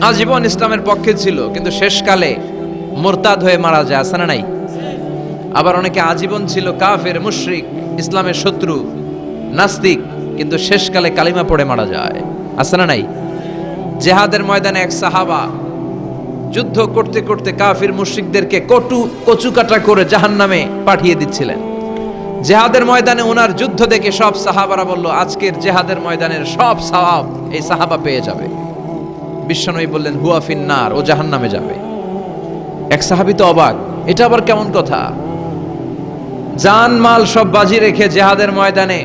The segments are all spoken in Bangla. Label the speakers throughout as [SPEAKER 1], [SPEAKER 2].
[SPEAKER 1] আজীবন ইসলামের পক্ষে ছিল, কিন্তু শেষকালে মুরতাদ হয়ে মারা যায়, আছে না নাই? আবার অনেকে আজীবন ছিল কাফের, মুশরিক, ইসলামের শত্রু, নাস্তিক, কিন্তু শেষকালে কালিমা পড়ে মারা যায়, আছে না নাই? জিহাদের ময়দানে এক সাহাবা যুদ্ধ করতে করতে কাফির মুশরিকদেরকে কচু কাটা করে জাহান্নামে পাঠিয়ে দিচ্ছিলেন। জিহাদের ময়দানে ওনার যুদ্ধ দেখে সব সাহাবারা বলল, আজকের জিহাদের ময়দানের সব সওয়াব এই সাহাবা পেয়ে যাবে। বিশ্বনবী বললেন, হুয়া ফিন্নার, ও জাহান্নামে যাবে। এক সাহাবী তো অবাক, এটা আবার কেমন কথা? জান মাল সব বাজি রেখে জিহাদের ময়দানে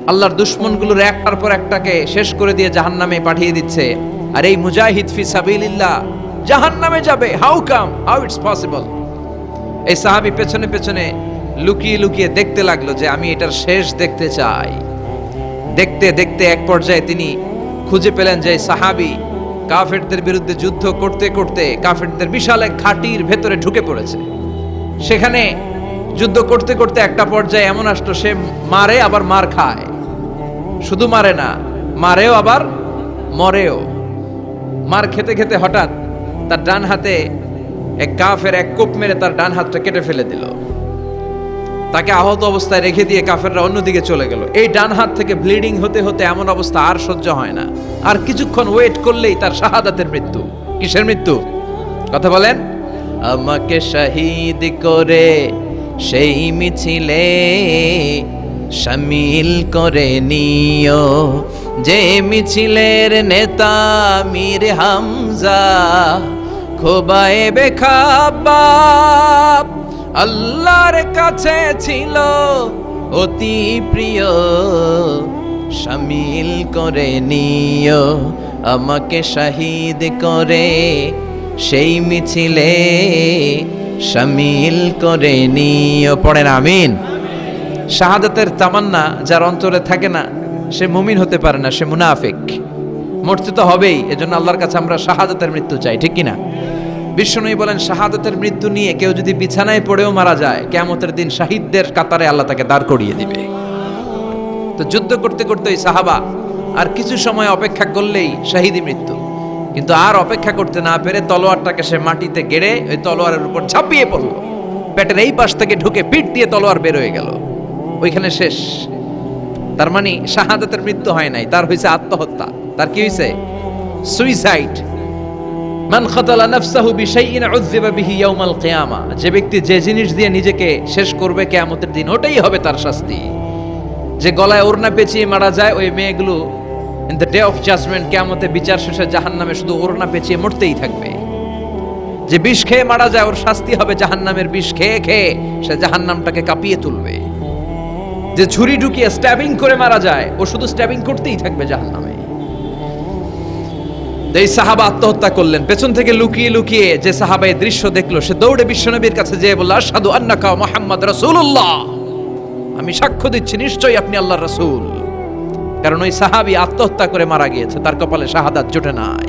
[SPEAKER 1] আল্লাহর দুশমনগুলোর একটার পর একটাকে শেষ করে দিয়ে জাহান্নামে পাঠিয়ে দিচ্ছে, আর এই মুজাহিদ ফি সাবিলিল্লাহ জাহান্নামে যাবে? How it's possible? এই সাহাবী পেছনে পেছনে লুকিয়ে লুকিয়ে দেখতে লাগলো যে আমি এটার শেষ দেখতে চাই। দেখতে দেখতে এক পর্যায়ে তিনি খুঁজে পেলেন যে সাহাবী কাফেরদের বিরুদ্ধে যুদ্ধ করতে করতে কাফেরদের বিশাল এক ঘাটির ভেতরে ঢুকে পড়েছে। সেখানে যুদ্ধ করতে করতে একটা পর্যায়ে এমন আসলো, সে মারে আবার মার খায়। শুধু মারে না, মারেও আবার মরেও। মার খেতে খেতে হঠাৎ তার ডান হাতে এক কাফের এক কোপ মেরে তার ডান হাতটা কেটে ফেলে দিল। তাকে আহত অবস্থায় রেখে দিয়ে কাফেররা অন্যদিকে চলে গেল। এই ডান হাত থেকে ব্লিডিং হতে হতে এমন অবস্থা আর সহ্য হয় না, আর কিছুক্ষণ ওয়েট করলেই তার শাহাদাতের মৃত্যু। কিসের মৃত্যু? কথা বলেন। আমাকে শহীদ করে সেই মিছিলে শামিল করে নিও, যে মিছিলের নেতা মীর হামজা খোবায়েবে খাব্বাব আল্লাহর কাছে ছিল অতি প্রিয়, শামিল করে নিও আমাকে শহীদ করে সেই মিছিলে শামিল করে নিও। পড়েন আমিন। শাহাদাতের তামান্না যার অন্তরে থাকে না, সে মুমিন হতে পারে না, সে মুনাফিক। মরতে তো হবেই, এজন্য আল্লাহর কাছে আমরা শাহাদাতের মৃত্যু চাই, ঠিক কিনা? বিশ্বনবী বলেন, শাহাদাতের মৃত্যু নিয়ে কেউ যদি বিছানায় পড়েও মারা যায়, কিয়ামতের দিন শহীদদের কাতারে আল্লাহ তাকে দাঁড় করিয়ে দিবে। তো যুদ্ধ করতে করতে ওই সাহাবা আর কিছু সময় অপেক্ষা করলেই শহীদি মৃত্যু, কিন্তু আর অপেক্ষা করতে না পেরে তলোয়ারটাকে সে মাটিতে গেড়ে ওই তলোয়ারের উপর ঝাঁপিয়ে পড়ল। পেটের এই পাশ থেকে ঢুকে পিঠ দিয়ে তলোয়ার বের হয়ে গেল, ওইখানে শেষ। তার মানে শাহাদাতের মৃত্যু হয় নাই, তার হয়েছে আত্মহত্যা। তার কি হয়েছে? সুইসাইড। মান খাতালা নাফসাহু বিশাইইন উযযিবা বিহি ইয়াউমাল কিয়ামা, যে ব্যক্তি যে জিনিস দিয়ে নিজেকে শেষ করবে কিয়ামতের দিন, ওটাই হবে তার শাস্তি। যে গলায় ওড়না পেঁচিয়ে মারা যায়, ওই মেয়েগুলো in the day of judgement, কিয়ামতে বিচার শেষে জাহান্নামে শুধু ওড়না পেঁচিয়ে মরতেই থাকবে। যে বিষ খেয়ে মারা যায়, ওর শাস্তি হবে জাহান্নামের বিষ খেয়ে খেয়ে সে জাহান্নামটাকে কাঁপিয়ে তুলবে। যে ছুরি ঢুকিয়ে স্ট্যাবিং করে মারা যায়, ও শুধু স্ট্যাবিং করতেই থাকবে জাহান্নামে। এই সাহাবা আত্মহত্যা করলেন। পেছন থেকে লুকিয়ে লুকিয়ে যে সাহাবা এই দৃশ্য দেখলো, সে দৌড়ে বিশ্বনবীর কাছে যেয়ে বলল, আশহাদু আন্নাকা মুহাম্মদ রাসূলুল্লাহ, আমি সাক্ষ্য দিচ্ছি নিশ্চয়ই আপনি আল্লাহর রাসূল। কারণ ওই সাহাবী আত্মহত্যা করে মারা গিয়েছে, তার কপালে শাহাদাত জোটে নাই।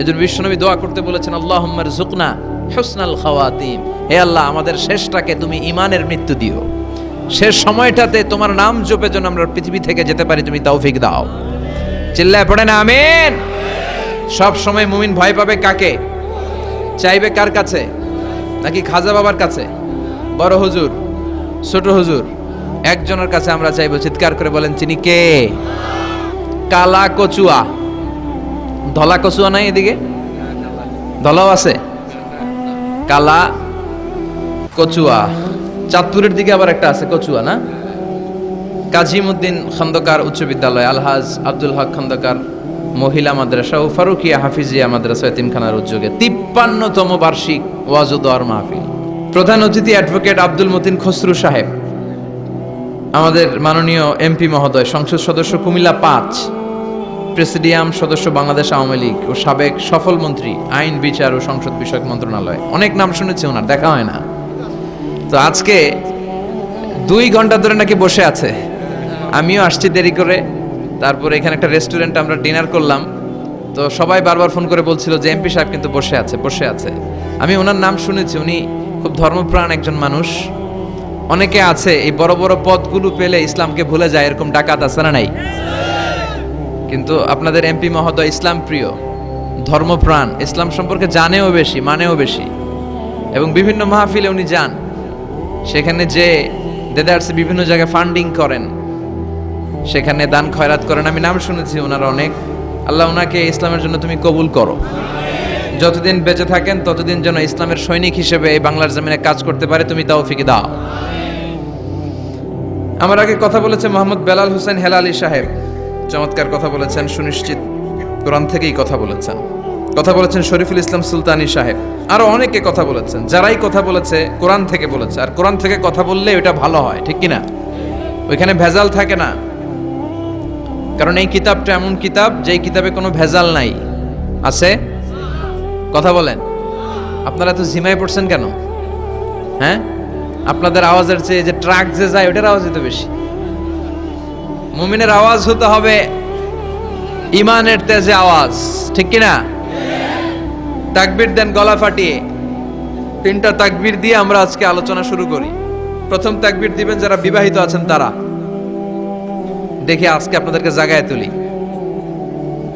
[SPEAKER 1] এজন্য বিশ্বনবী দোয়া করতে বলেছেন, আল্লাহুম্মা রযুকনা হুসনাল খাওয়াতিম, হে আল্লাহ আমাদের শেষটাকে তুমি ঈমানের মৃত্যু দিও, শেষ সময়টাতে তোমার নাম জপে যেন আমরা পৃথিবী থেকে যেতে পারি, তুমি তৌফিক দাও। চিল্লায় পড়েন আমিন। সব সময় মুমিন ভয় পাবে কাকে? চাইবে কার কাছে? নাকি খাজা বাবার কাছে, বড় হুজুর, ছোট হুজুর? একজনের কাছে আমরা চাইবো। চিৎকার করে বলেন, চিনি কে? কালা কচুয়া। ধলা কচুয়া নাই এদিকে? ধলাও আছে, কালা কচুয়া। চাঁদপুরের দিকে আবার একটা আছে কচুয়া, না? কাজীমউদ্দিন খন্দকার উচ্চ বিদ্যালয়, আলহাজ আব্দুল হক খন্দকার মহিলা মাদ্রাসা ও ফারুকিয়া হাফিজিয়া মাদ্রাসা এতিমখানার উদ্যোগে 53তম বার্ষিক ওয়াজ ও দোয়ার মাহফিল। প্রধান অতিথি অ্যাডভোকেট আব্দুল মতিন খসরু সাহেব, আমাদের মাননীয় এমপি মহোদয়, সংসদ সদস্য কুমিল্লা 5, প্রেসিডিয়াম সদস্য বাংলাদেশ আওয়ামী লীগ ও সাবেক সফল মন্ত্রী আইন বিচার ও সংসদ বিষয়ক মন্ত্রণালয়। অনেক নাম শুনেছি ওনার, দেখা হয় না। তো আজকে 2 ঘন্টা ধরে নাকি বসে আছে। আমিও আসছি দেরি করে। তারপরে এখানে একটা রেস্টুরেন্টে আমরা ডিনার করলাম। তো সবাই বারবার ফোন করে বলছিল যে এমপি সাহেব কিন্তু বসে আছে। আমি ওনার নাম শুনেছি, উনি খুব ধর্মপ্রাণ একজন মানুষ। অনেকে আছে এই বড় বড় পদগুলো পেলে ইসলামকে ভুলে যায়, এরকম ডাকাত আছে না নাই? কিন্তু আপনাদের এমপি মহোদয় ইসলাম প্রিয়, ধর্মপ্রাণ, ইসলাম সম্পর্কে জানেও বেশি, মানেও বেশি, এবং বিভিন্ন মাহফিলে উনি যান, সেখানে যে দেদারসে বিভিন্ন জায়গায় ফান্ডিং করেন, সেখানে দান খয়রাত করেন। আমি নাম শুনেছি ওনার অনেক। আল্লাহ ওনাকে ইসলামের জন্য তুমি কবুল করো, যতদিন বেঁচে থাকেন ততদিন যেন ইসলামের সৈনিক হিসেবে এই বাংলার জমিনে কাজ করতে পারে, তুমি তৌফিক দাও। আমার আগে কথা বলেছে মোহাম্মদ বেলাল হোসেন হেলালি সাহেব, চমৎকার কথা বলেছেন, সুনিশ্চিত কোরআন থেকেই কথা বলেছেন। কথা বলেছেন শরীফুল ইসলাম সুলতানি সাহেব, আরো অনেকে কথা বলেছেন। যারাই কথা বলেছে কোরআন থেকে বলেছে, আর কোরআন থেকে কথা বললে ওটা ভালো হয়, ঠিক কিনা? ওইখানে ভেজাল থাকে না, কারণ এই কিতাবটা এমন কিতাব যেই কিতাবে কোনো ভেজাল নাই। আছে? কথা বলেন। আপনারা তো জিমায় পড়ছেন কেন? হ্যাঁ, আপনাদের আওয়াজের চেয়ে যে ট্রাক যে যায় ওটার আওয়াজই তো বেশি। মুমিনের আওয়াজ হতে হবে ইমানের তেজে আওয়াজ, ঠিক কিনা? তাকবীর দেন গলা ফাটিয়ে। 3টা তাকবীর দিয়ে আমরা আজকে আলোচনা শুরু করি। প্রথম তাকবীর দিবেন যারা বিবাহিত আছেন তারা, দেখি আজকে আপনাদেরকে জাগায় তুলি।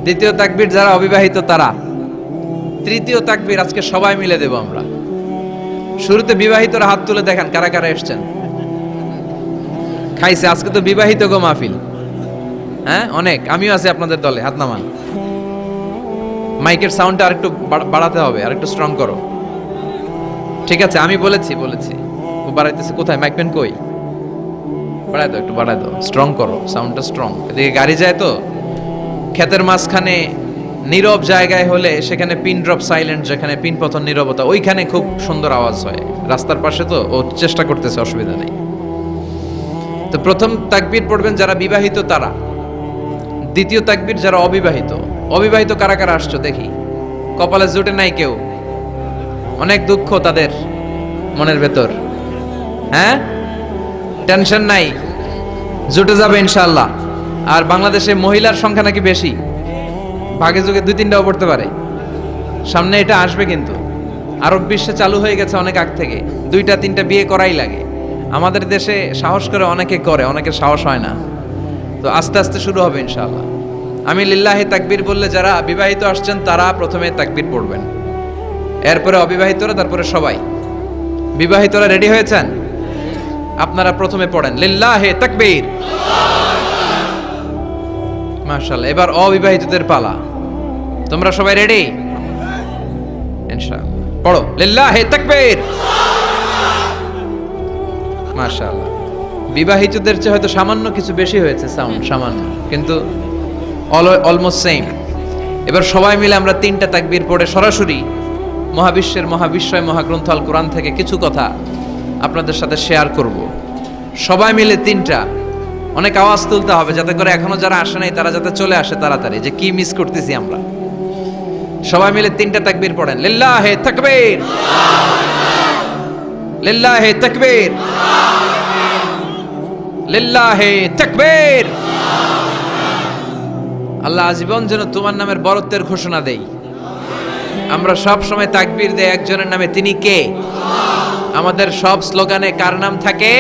[SPEAKER 1] দ্বিতীয় তাকবীর যারা অবিবাহিত তারা। তৃতীয় তাকবীর আজকে সবাই মিলে দেব আমরা। শুরুতে বিবাহিতরা হাত তুলে দেখান কারা কারা এসেছেন। খাইছে আজকে তো বিবাহিত গো মাহফিল। হ্যাঁ, অনেক। আমিও আছি আপনাদের দলে, হাত নামান। মাইকের সাউন্ডটা আরেকটু বাড়াতে হবে, আরেকটু স্ট্রং করো। ঠিক আছে, আমি বলেছি ও বাড়াইতেছে। কোথায় মাইক পেন? কই? বাড়াই দাও, একটু বাড়াই দাও, স্ট্রং করো, সাউন্ডটা স্ট্রং। এদিকে গাড়ি যায় তো, ক্ষেতের মাঝখানে নীরব জায়গায় হলে সেখানে পিন ড্রপ সাইলেন্ট, যেখানে পিন পতন নীরবতা, ওইখানে খুব সুন্দর আওয়াজ হয়। রাস্তার পাশে তো ও চেষ্টা করতেছে, অসুবিধা নেই। তো প্রথম তাকবীর পড়বেন যারা বিবাহিত তারা। দ্বিতীয় তাকবীর যারা অবিবাহিত। অবিবাহিত কারা কারা আসছো দেখি। কপালে জুটে নাই কেউ, অনেক দুঃখ তাদের মনের ভেতর। হ্যাঁ, টেনশন নাই, জুটে যাবে ইনশাআল্লাহ। আর বাংলাদেশে মহিলার সংখ্যা নাকি বেশি, ভাগে যুগে 2-3টাও পড়তে পারে। সামনে এটা আসবে, কিন্তু আরব বিশ্বে চালু হয়ে গেছে অনেক আগ থেকে। 2-3টা বিয়ে করাই লাগে। আমাদের দেশে সাহস করে অনেকে করে, অনেকের সাহস হয় না। তো আস্তে আস্তে শুরু হবে ইনশাআল্লাহ। আমি লিল্লাহি তাকবীর বললে যারা বিবাহিত আসছেন তারা প্রথমে তাকবীর পড়বেন, এরপরে অবিবাহিতরা, তারপরে সবাই। বিবাহিতরা রেডি হয়েছেন? আপনারা প্রথমে পড়েন লিল্লাহি তাকবীর। মাশাআল্লাহ। এবার অবিবাহিতদের পালা। তোমরা সবাই রেডি? ইনশাআল্লাহ পড়ো লিল্লাহি তাকবীর। মাশাআল্লাহ। বিবাহিতদের চেয়ে হয়তো সামান্য কিছু বেশি হয়েছে সাউন্ড, সামান্য, কিন্তু অলমোস্ট সেম। এবার সবাই মিলে আমরা 3টা তাকবীর পড়ে সরাসরি মহাবিশ্বের মহাবিশ্বয় মহাগ্রন্থ আল কোরআন থেকে কিছু কথা আপনাদের সাথে শেয়ার করব। সবাই মিলে 3টা। অনেক আওয়াজ তুলতে হবে যাতে করে এখনো যারা আসে নাই তারা যাতে চলে আসে তাড়াতাড়ি, যে কি মিস করতেছি আমরা। সবাই মিলে 3টা তাকবীর পড়েন লিল্লাহি তাকবীর, লিল্লাহি তাকবীর, লিল্লাহি তাকবীর। আল্লাহ আজীবন যেন তোমার নামের বরত্বের ঘোষণা দেই। আমরা সব সময় তাকবীর দেই একজনের নামে, তিনি কে? আমাদের সব স্লোগানে কার নাম থাকে?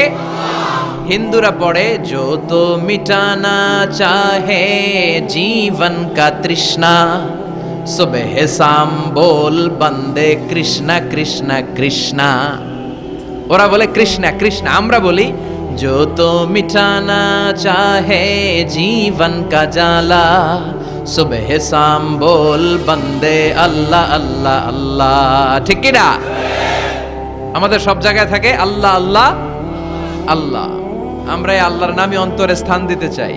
[SPEAKER 1] হিন্দুরা পড়ে जो तो मिटाना चाहे जीवन का तृष्णा सुबह शाम बोल बंदे कृष्णा कृष्णा कृष्णा। ওরা বলে কৃষ্ণা কৃষ্ণা, আমরা বলি जो तो मिटाना चाहे जीवन का जाला सुबह शाम बोल बंदे अल्लाह अल्लाह अल्लाह। ঠিক কি না? আমাদের সব জায়গায় থাকে আল্লাহ আল্লাহ আল্লাহ। আমরা এই আল্লাহর নামে অন্তরে স্থান দিতে চাই।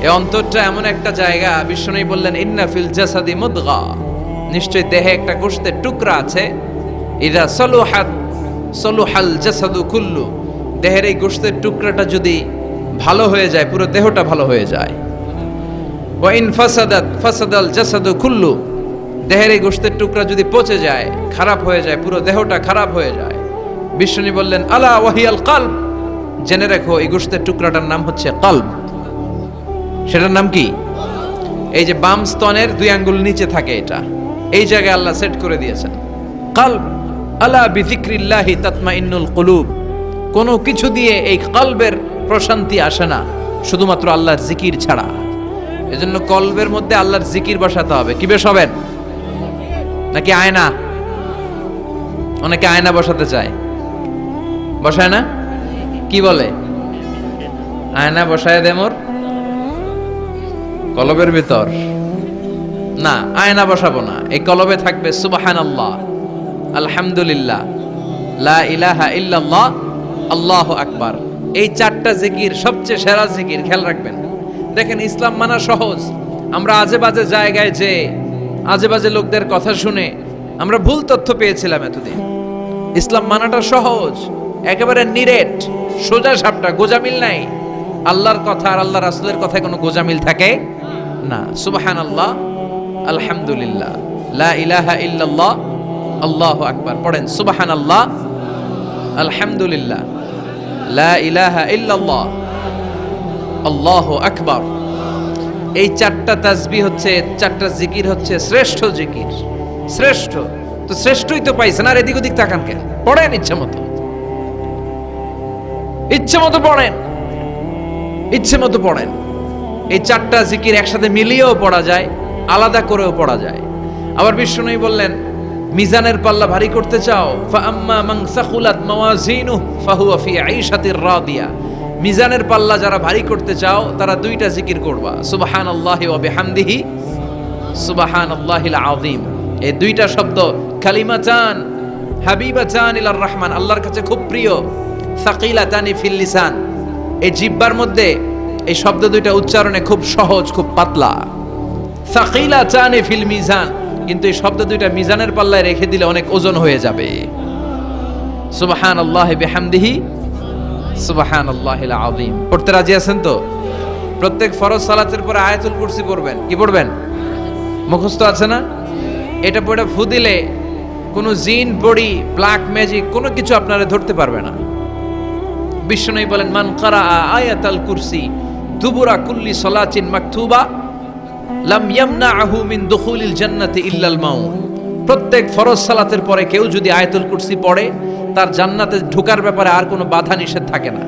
[SPEAKER 1] এই অন্তরটা এমন একটা জায়গা, বিশ্বনবী বললেন ইন্না ফিল জাসাদি মুদগা, নিশ্চয় দেহে একটা গোশতের টুকরা আছে। ইদা সলুহাত সলুহাল জাসাদু কুল্লু, দেহের এই গোশতের টুকরাটা যদি ভালো হয়ে যায় পুরো দেহটা ভালো হয়ে যায়। ওয়া ইন ফাসাদাত ফাসাদাল জাসাদু কুল্লু, দেহের এই গোশতের টুকরা যদি পচে যায়, খারাপ হয়ে যায়, পুরো দেহটা খারাপ হয়ে যায়। বিশ্বনবী বললেন আলা ওয়াহিয়াল কলব, জেনে রাখো এই গোশতের টুকরাটার নাম হচ্ছে কলব। সেটার নাম কি? এই যে বাম স্তনের 2 আঙ্গুল নিচে থাকে, এটা এই জায়গায় আল্লাহ সেট করে দিয়েছেন কলব। আলা বিযিকরিল্লাহি তাতমাইন্নুল কুলুব, কোনো কিছু দিয়ে এই কলবের প্রশান্তি আসে না শুধুমাত্র আল্লাহর জিকির ছাড়া। এজন্য কলবের মধ্যে আল্লাহর জিকির বসাতে হবে। কি বসাবেন? নাকি আয়না? অনেকে আয়না বসাতে চায়, বসায় না? কি বলে? আয়না বসায় দে মোর কলবের ভিতর। না, আয়না বসাবো না। এই কলবে থাকবে সুবহানাল্লাহ, আলহামদুলিল্লাহ, লা ইলাহা ইল্লাল্লাহ, আল্লাহু আকবার। এই চারটা জিকির সবচেয়ে সেরা জিকির। খেয়াল রাখবেন। দেখেন, ইসলাম মানা সহজ। আমরা আজে বাজে জায়গায় যে আজে বাজে লোকদের কথা শুনে আমরা ভুল তথ্য পেয়েছিলাম এতদিন। ইসলাম মানাটা সহজ, একেবারে নিরেট, সোজা সাপটা, গোজামিল নাই। আল্লাহর কথা আর আল্লাহ রাসূলের কথায় কোনো গোজামিল থাকে না। সুবহানাল্লাহ, আলহামদুলিল্লাহ, লা ইলাহা ইল্লাল্লাহ, আল্লাহু আকবার। পড়েন সুবহানাল্লাহ, আলহামদুলিল্লাহ, লা ইলাহা ইল্লাল্লাহ, আল্লাহু আকবার। এই চারটা তাসবিহ হচ্ছে, চারটা জিকির হচ্ছে শ্রেষ্ঠ জিকির। শ্রেষ্ঠ তো শ্রেষ্ঠই তো পাইছেন, আর এদিক ওদিক তাকান কেন? পড়েন ইচ্ছা মতো, ইচ্ছে মতো পড়েন, ইচ্ছে মতো পড়েন। এই চারটা জিকির একসাথে মিলিয়েও পড়া যায়, আলাদা করেও পড়া যায়। আবার বিষ্ণুই বললেন, মিজানের পাল্লা ভারী করতে চাও, ফাআম্মা মান সাকুলাত মাওয়াজিনুহু ফাহুয়া ফি আইশাতির রাদিয়া। মিজানের পাল্লা যারা ভারী করতে চাও তারা দুইটা জিকির করবা, সুবহানাল্লাহি ওয়া বিহামদিহি, সুবহানাল্লাহিল আযীম। এই দুইটা শব্দ কালিমাতান হাবিবাতান ইলার রহমান, আল্লাহর কাছে খুব প্রিয়। সাকিলাতানি ফিল লিসান, এই জিহ্বার মধ্যে এই শব্দ দুইটা উচ্চারণে খুব সহজ, খুব পাতলা। সাকিলাতানি ফিল মিজান, কিন্তু এই শব্দ দুইটা মিজানের পাল্লায় রেখে দিলে অনেক ওজন হয়ে যাবে। সুবহানাল্লাহি বিহামদিহি, সুবহানাল্লাহিল আযীম। পড়তে রাজি আছেন তো? প্রত্যেক ফরজ সালাতের পরে আয়াতুল কুরসি পড়বেন। কি পড়বেন? মুখস্থ আছে না? এটা পড়ে ফু দিলে কোনো জিন, বড়ি, ব্ল্যাক ম্যাজিক কোনো কিছু আপনারা ধরতে পারবে না। বিষ্ণুই বলেন, মান কারা আয়াতাল কুরসি দুবুরা কুল্লি সালাতিন মাকতুবা লাম ইয়ামনাহু মিন দুখুলিল জান্নাতি ইল্লাল মাউত। প্রত্যেক ফরজ সালাতের পরে কেউ যদি আয়াতুল কুরসি পড়ে, তার জান্নাতে ঢোকার ব্যাপারে আর কোনো বাধা নিষেধ থাকে না।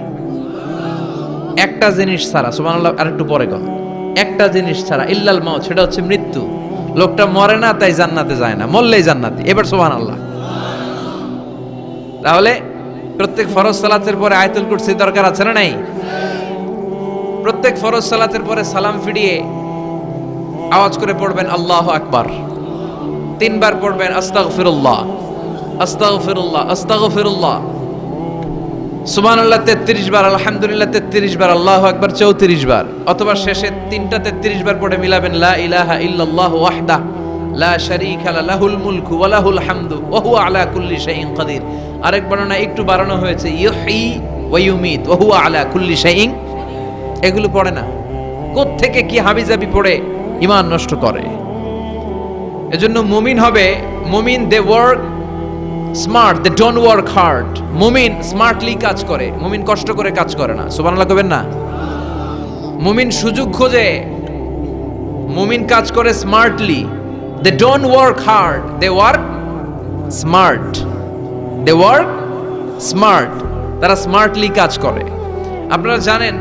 [SPEAKER 1] একটা জিনিস ছাড়া, সুবহানাল্লাহ, আরেকটু পরে কোন একটা জিনিস ছাড়া, ইল্লাল মাউত, সেটা হচ্ছে মৃত্যু। লোকটা মরে না তাই জান্নাতে যায় না, মরলেই জান্নাতি। এবার সুবহানাল্লাহ। তাহলে প্রত্যেক ফরজ সালাতের পরে আয়াতুল কুরসি দরকার আছে না নাই? প্রত্যেক ফরজ সালাতের পরে সালাম ফিরিয়ে আওয়াজ করে পড়বেন আল্লাহু আকবার। 3 বার পড়বেন আস্তাগফিরুল্লাহ, আস্তাগফিরুল্লাহ, আস্তাগফিরুল্লাহ। সুবহানাল্লাহ 33 বার, আলহামদুলিল্লাহ 33 বার, আল্লাহু আকবার 34 বার। অথবা শেষে 3টা 33 বার পড়ে মিলাবেন লা ইলাহা ইল্লাল্লাহ ওয়াহদাহু লা শারীকা লাহুল মুলকু ওয়া লাহুল হামদু ওয়া হুয়া আলা কুল্লি শাইইন কাদির। আরেক বর্ণনা একটু বাড়ানো হয়েছে, ইউহয়ী ওয়া ইউমীত ওয়া হুয়া আলা কুল্লি শাইইন। এগুলো পড়ে না, কোত্থেকে কি হাবিজাবি পড়ে ঈমান নষ্ট করে। এজন্য মুমিন হবে, মুমিন they work smart, they don't work hard. মুমিন স্মার্টলি কাজ করে, মুমিন কষ্ট করে কাজ করে না। সুবহানাল্লাহ কইবেন না? মুমিন সুযোগ খোঁজে, মুমিন কাজ করে smartly. They don't work hard, they work smart. They work smart, তারা স্মার্টলি কাজ করে। আপনারা জানেন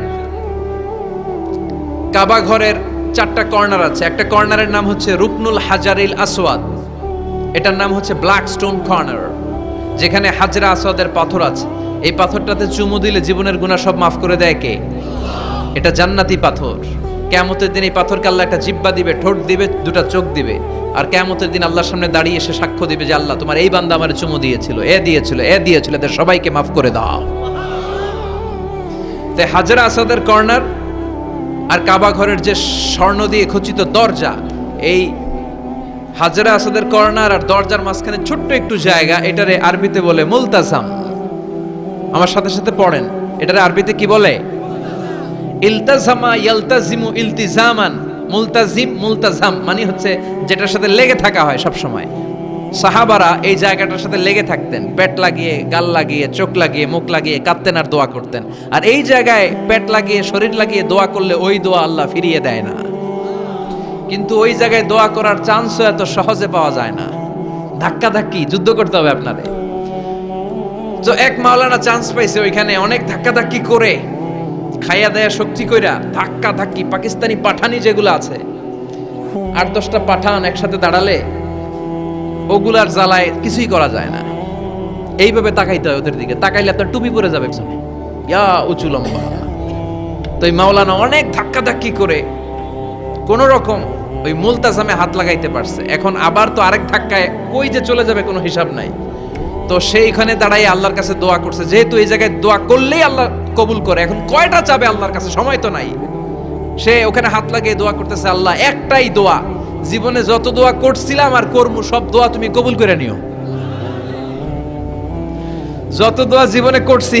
[SPEAKER 1] কাবা ঘরের 4টা কর্নার আছে। একটা কর্নারের নাম হচ্ছে রুকনুল হাজারিল আসওয়াদ, এটার নাম হচ্ছে ব্ল্যাক স্টোন কর্নার, যেখানে হাজরা আসওয়াদের পাথর আছে। এই পাথরটাতে চুমু দিলে জীবনের গুনাহ সব মাফ করে দেয় কে? এটা জান্নাতি পাথর। কিয়ামতের দিন এই পাথরকে আল্লাহ একটা জিহ্বা দিবে, ঠোঁট দিবে, 2টা চোখ দিবে। আর কিয়ামতের দিন আল্লাহর সামনে দাঁড়িয়ে এসে সাক্ষ্য দিবে যে আল্লাহ, তোমার এই বান্দা আমারে চুমু দিয়েছিল, এ দিয়েছিল, এ দিয়েছিল, এদের সবাইকে মাফ করে দাও। তাই হাজরা আসওয়াদের কর্নার আর কাবা ঘরের যে স্বর্ণ দিয়ে খচিত দরজা, এই হাজরা আসওয়াদের কর্নার আর দরজার মাঝখানে ছোট্ট একটু জায়গা, এটারে আরবিতে বলে মুলতাজাম। আমার সাথে সাথে পড়েন, এটারে আরবিতে কি বলে? ইলতাজামা ইয়ালতাজিমু ইলতিজামান। মুলতাজিম, মুলতাজাম মানে হচ্ছে যেটার সাথে লেগে থাকা হয় সব সময়। সাহাবারা এই জায়গাটার সাথে লেগে থাকতেন, পেট লাগিয়ে, গাল লাগিয়ে, চোখ লাগিয়ে, মুখ লাগিয়ে কাঁদতেন আর দোয়া করতেন। আর এই জায়গায় পেট লাগিয়ে, শরীর লাগিয়ে দোয়া করলে ওই দোয়া আল্লাহ ফিরিয়ে দেয় না। কিন্তু ওই জায়গায় দোয়া করার চান্সও এত সহজে পাওয়া যায় না, ধাক্কা ধাক্কি যুদ্ধ করতে হবে আপনারে। তো এক মাওলানা চান্স পাইছে ওইখানে, অনেক ধাক্কা ধাক্কি করে খাইয়া দেয়া শক্তি কইরা ধাক্কা ধাক্কি পাকিস্তানি পাঠানি যেগুলো আছে 8-10টা পাঠান একসাথে দাঁড়ালে ওগুলার জ্বালায় কিছুই করা যায় না। এইভাবে তাকাইতে হয় ওদের দিকে, তাকাইলে আপনার টুপি পরে যাবে পিছনে, ইয়া উঁচু লম্বা। তো এই মাওলানা অনেক ধাক্কা ধাক্কি করে কোন রকম ওই মুলতাজামে হাত লাগাইতে পারছে। এখন আবার তো আরেক ধাক্কায় কই যে চলে যাবে কোনো হিসাব নাই। তো সেইখানে দাঁড়াই আল্লাহর কাছে দোয়া করছে, যেহেতু এই জায়গায় দোয়া করলেই আল্লাহ কবুল করে, এখন কয়টা চাবে আল্লাহর কাছে, সময় তো নাই। সে ওখানে হাত লাগিয়ে দোয়া করতেছে, আল্লাহ একটাই দোয়া, জীবনে যত দোয়া করছিলাম আর করবো সব দোয়া তুমি কবুল করে নিও। যত দোয়া জীবনে করছি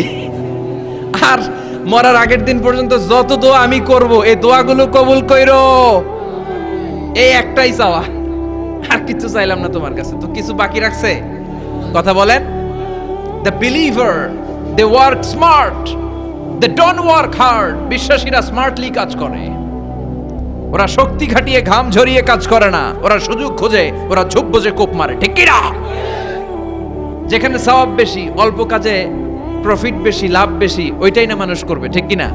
[SPEAKER 1] আর মরার আগের দিন পর্যন্ত যত দোয়া আমি করব, এই দোয়াগুলো কবুল কইরো, এই একটাই চাওয়া, আর কিছু চাইলাম না তোমার কাছে। তো কিছু বাকি রাখছে? কথা বলেন। The believer, they work smart, they don't work hard. বিশ্বাসীরা স্মার্টলি কাজ করে, ওরা শক্তি খাটিয়ে ঘাম ঝরিয়ে কাজ করে না, ওরা সুযোগ খোঁজে, ওরা ঝোপ বোঝে কোপ মারে, ঠিক কি না? যেখানে সওয়াব বেশি, অল্প কাজে প্রফিট বেশি, লাভ বেশি, ওইটাই না মানুষ করবে, ঠিক কি না?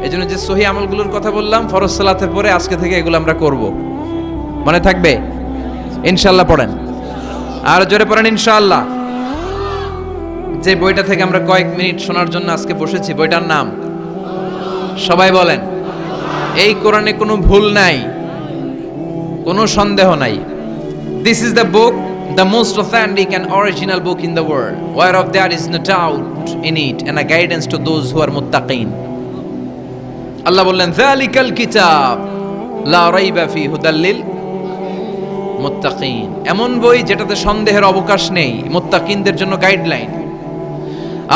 [SPEAKER 1] এজন্য যে সহি আমলগুলোর কথা বললাম ফরজ সালাতের পরে, আজকে থেকে এগুলো আমরা করব, মনে থাকবে ইনশাআল্লাহ। পড়েন, আর জোরে পড়েন ইনশাআল্লাহ। যে বইটা থেকে আমরা কয়েক মিনিট শোনার জন্য আজকে বসেছি, বইটার নাম সবাই বলেন। এই কোরআনে কোনো ভুল নাই, কোনো সন্দেহ নাই। This is the book, the most authentic and original book in the world, whereof there is no doubt in it and a guidance to those who are muttaqin. আল্লাহ বললেন, যালিকাল কিতাব লা রাইবা ফি হুদাল লিল মুত্তাকিন। এমন বই যেটাতে সন্দেহের অবকাশ নেই, মুত্তাকিনদের জন্য গাইডলাইন।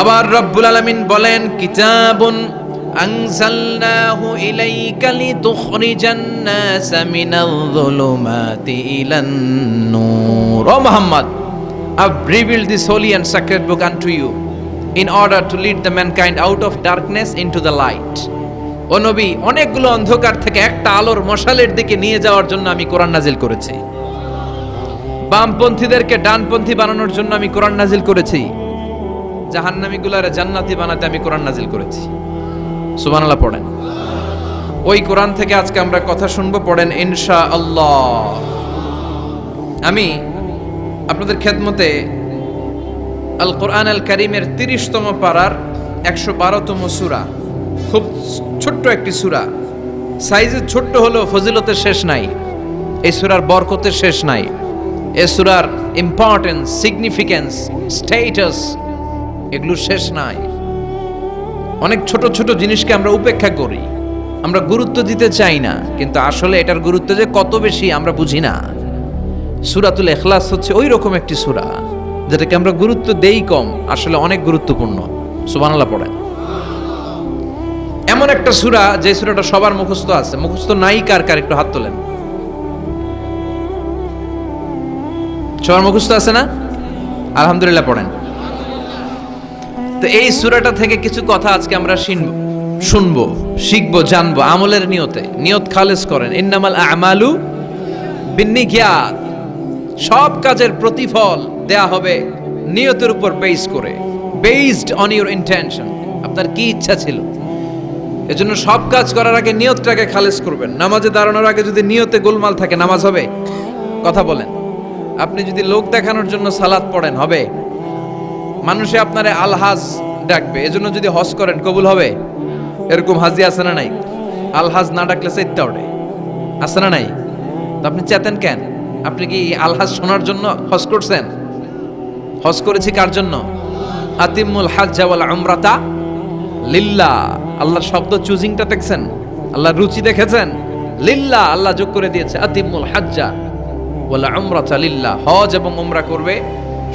[SPEAKER 1] আবার রব্বুল আলামিন বলেন, কিতাবুন আনজালনাহু ইলাইকা লিতুখরিজান নাসা মিনাল যুলুমাতি ইলান নূর। ও Muhammad, I've revealed this holy and sacred book unto you in order to lead the mankind out of darkness into the light. ও নবী, অনেকগুলো অন্ধকার থেকে একটা আলোর মশালের দিকে নিয়ে যাওয়ার জন্য আমি কোরআন নাজিল করেছি। বামপন্থীদেরকে ডানপন্থী বানানোর জন্য আমি কোরআন নাজিল করেছি। জাহান্নামীগুলারে জান্নাতি বানাতে আমি কোরআন নাজিল করেছি। সুবহানাল্লাহ পড়েন। ওই কোরআন থেকে আজকে আমরা কথা শুনবো, পড়েন ইনশাআল্লাহ। আমি আপনাদের খেদমতে আল কোরআন আল কারীমের 30তম পারার 112তম সূরা, খুব ছোট্ট একটি সূরা, সাইজে ছোট্ট হলেও ফজিলতের শেষ নাই, এই সূরার বরকতের শেষ নাই, এই সূরার ইম্পর্টেন্স, সিগনিফিকেন্স, স্ট্যাটাস, এগুলো শেষ নাই। অনেক ছোট ছোট জিনিসকে আমরা উপেক্ষা করি, আমরা গুরুত্ব দিতে চাই না, কিন্তু আসলে এটার গুরুত্ব যে কত বেশি আমরা বুঝি না। সূরাতুল ইখলাস হচ্ছে ওই রকম একটি সূরা যেটাকে আমরা গুরুত্ব দেই কম, আসলে অনেক গুরুত্বপূর্ণ। সুবহানাল্লাহ পড়েন। এমন একটা সূরা যে সূরাটা সবার মুখস্থ আছে, মুখস্থ নাই কার কার একটু হাত তোলেন। সবার মুখস্থ আছে না? আলহামদুলিল্লাহ পড়েন। তো এই সূরাটা থেকে কিছু কথা আজকে আমরা শুনবো, শিখবো, জানবো, আমলের নিয়তে। নিয়ত খালেস করেন, ইন্নামাল আমালু বিন্নিয়াত। সব কাজের প্রতিফল দেয়া হবে নিয়তের উপর বেস করে, বেসড অন ইউর ইন্টেনশন। আপনার কি ইচ্ছা ছিল, এজন্য সব কাজ করার আগে নিয়তটাকে খালেস করবেন। নামাজে দাঁড়ানোর আগে যদি নিয়তে গোলমাল থাকে, নামাজ হবে? কথা বলেন। আপনি যদি লোক দেখানোর জন্য সালাত পড়েন, হবে? মানুষে আপনারে আলহাজ ডাকবে, এজন্য যদি হজ করেন, কবুল হবে? এরকম হাজি আছে না নাই? আলহাজ না ডাকলে চাইতে ওঠে, আছে না নাই? তো আপনি চেতেন কেন? আপনি কি আলহাজ শোনার জন্য হজ করছেন? হজ করেছি কার জন্য? আতিমুল হাজ্জা ওয়াল উমরাতা লিল্লাহ। আল্লাহর শব্দ চুজিংটা দেখছেন? আল্লাহর রুচি দেখেছেন? লিল্লাহ, আল্লাহ যোগ করে দিয়েছে আতিমুল হাজ্জা ওয়াল উমরাতা লিল্লাহ। হজ এবং উমরা করবে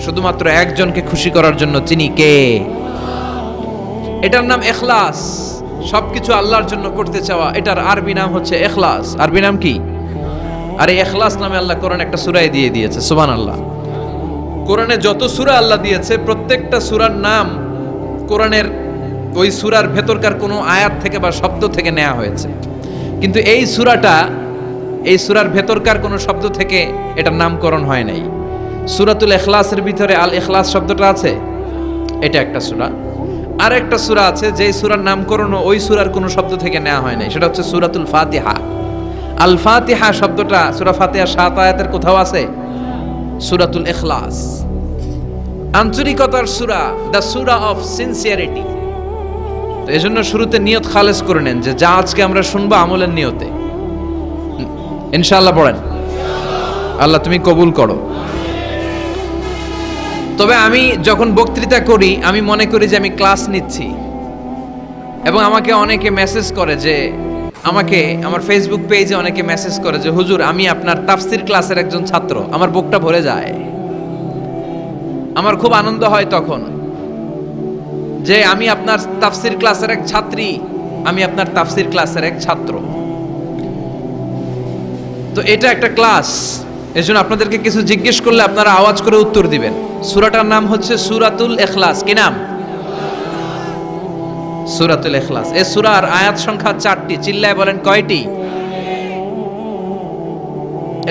[SPEAKER 1] শুধুমাত্র একজনকে খুশি করার জন্য। তিনি কে? এটার নাম ইখলাস। সবকিছু আল্লাহর জন্য করতে চাওয়া, এটার আরবি নাম হচ্ছে ইখলাস। আরবি নাম কি? আর এই ইখলাস নামে আল্লাহ কোরআন একটা সূরায় দিয়ে দিয়েছে। সুবহানাল্লাহ। কোরআনে যত সূরা আল্লাহ দিয়েছে, প্রত্যেকটা সূরার নাম কোরআনের ওই সূরার ভেতরকার কোনো আয়াত থেকে বা শব্দ থেকে নেওয়া হয়েছে। কিন্তু এই সূরাটা, এই সূরার ভেতরকার কোনো শব্দ থেকে এটার নামকরণ হয় নাই। সূরাতুল ইখলাসের ভিতরে আল ইখলাস শব্দটা আছে, এটা একটা সূরা। আর একটা সূরা আছে যে সূরার নামকরণ ওই সূরার কোনো শব্দ থেকে নেওয়া হয় নাই, সেটা হচ্ছে সূরাতুল ফাতিহা। আল ফাতিহা শব্দটা সূরা ফাতিহা 7 আয়াতের কোথাও আছে? সূরাতুল ইখলাস, আন্তরিকতার সূরা, দ্য সূরা অফ সিনসিয়ারিটি। তো এজন্য শুরুতে নিয়ত খালেস করে নেন যে যা আজকে আমরা শুনবো আমলের নিয়তে ইনশাআল্লাহ। পড়েন, আল্লাহ তুমি কবুল করো। তবে আমি যখন বক্তৃতা করি আমি মনে করি যে আমি ক্লাস নিচ্ছি, এবং আমাকে অনেকে মেসেজ করে যে, আমাকে আমার ফেসবুক পেজে অনেকে মেসেজ করে যে হুজুর আমি আপনার তাফসির ক্লাসের একজন ছাত্র, আমার বুকটা ভরে যায়। আমার খুব আনন্দ হয় তখন যে আমি আপনার তাফসির ক্লাসের এক ছাত্রী, আমি আপনার তাফসির ক্লাসের এক ছাত্র। তো এটা একটা ক্লাস, এজন্য আপনাদেরকে কিছু জিজ্ঞেস করলে আপনারা আওয়াজ করে উত্তর দিবেন। সূরাটার নাম হচ্ছে সূরাতুল ইখলাস। কি নাম? সূরাতুল ইখলাস। এই সূরার আয়াত সংখ্যা 4টি। চিল্লায় বলেন কয়টি?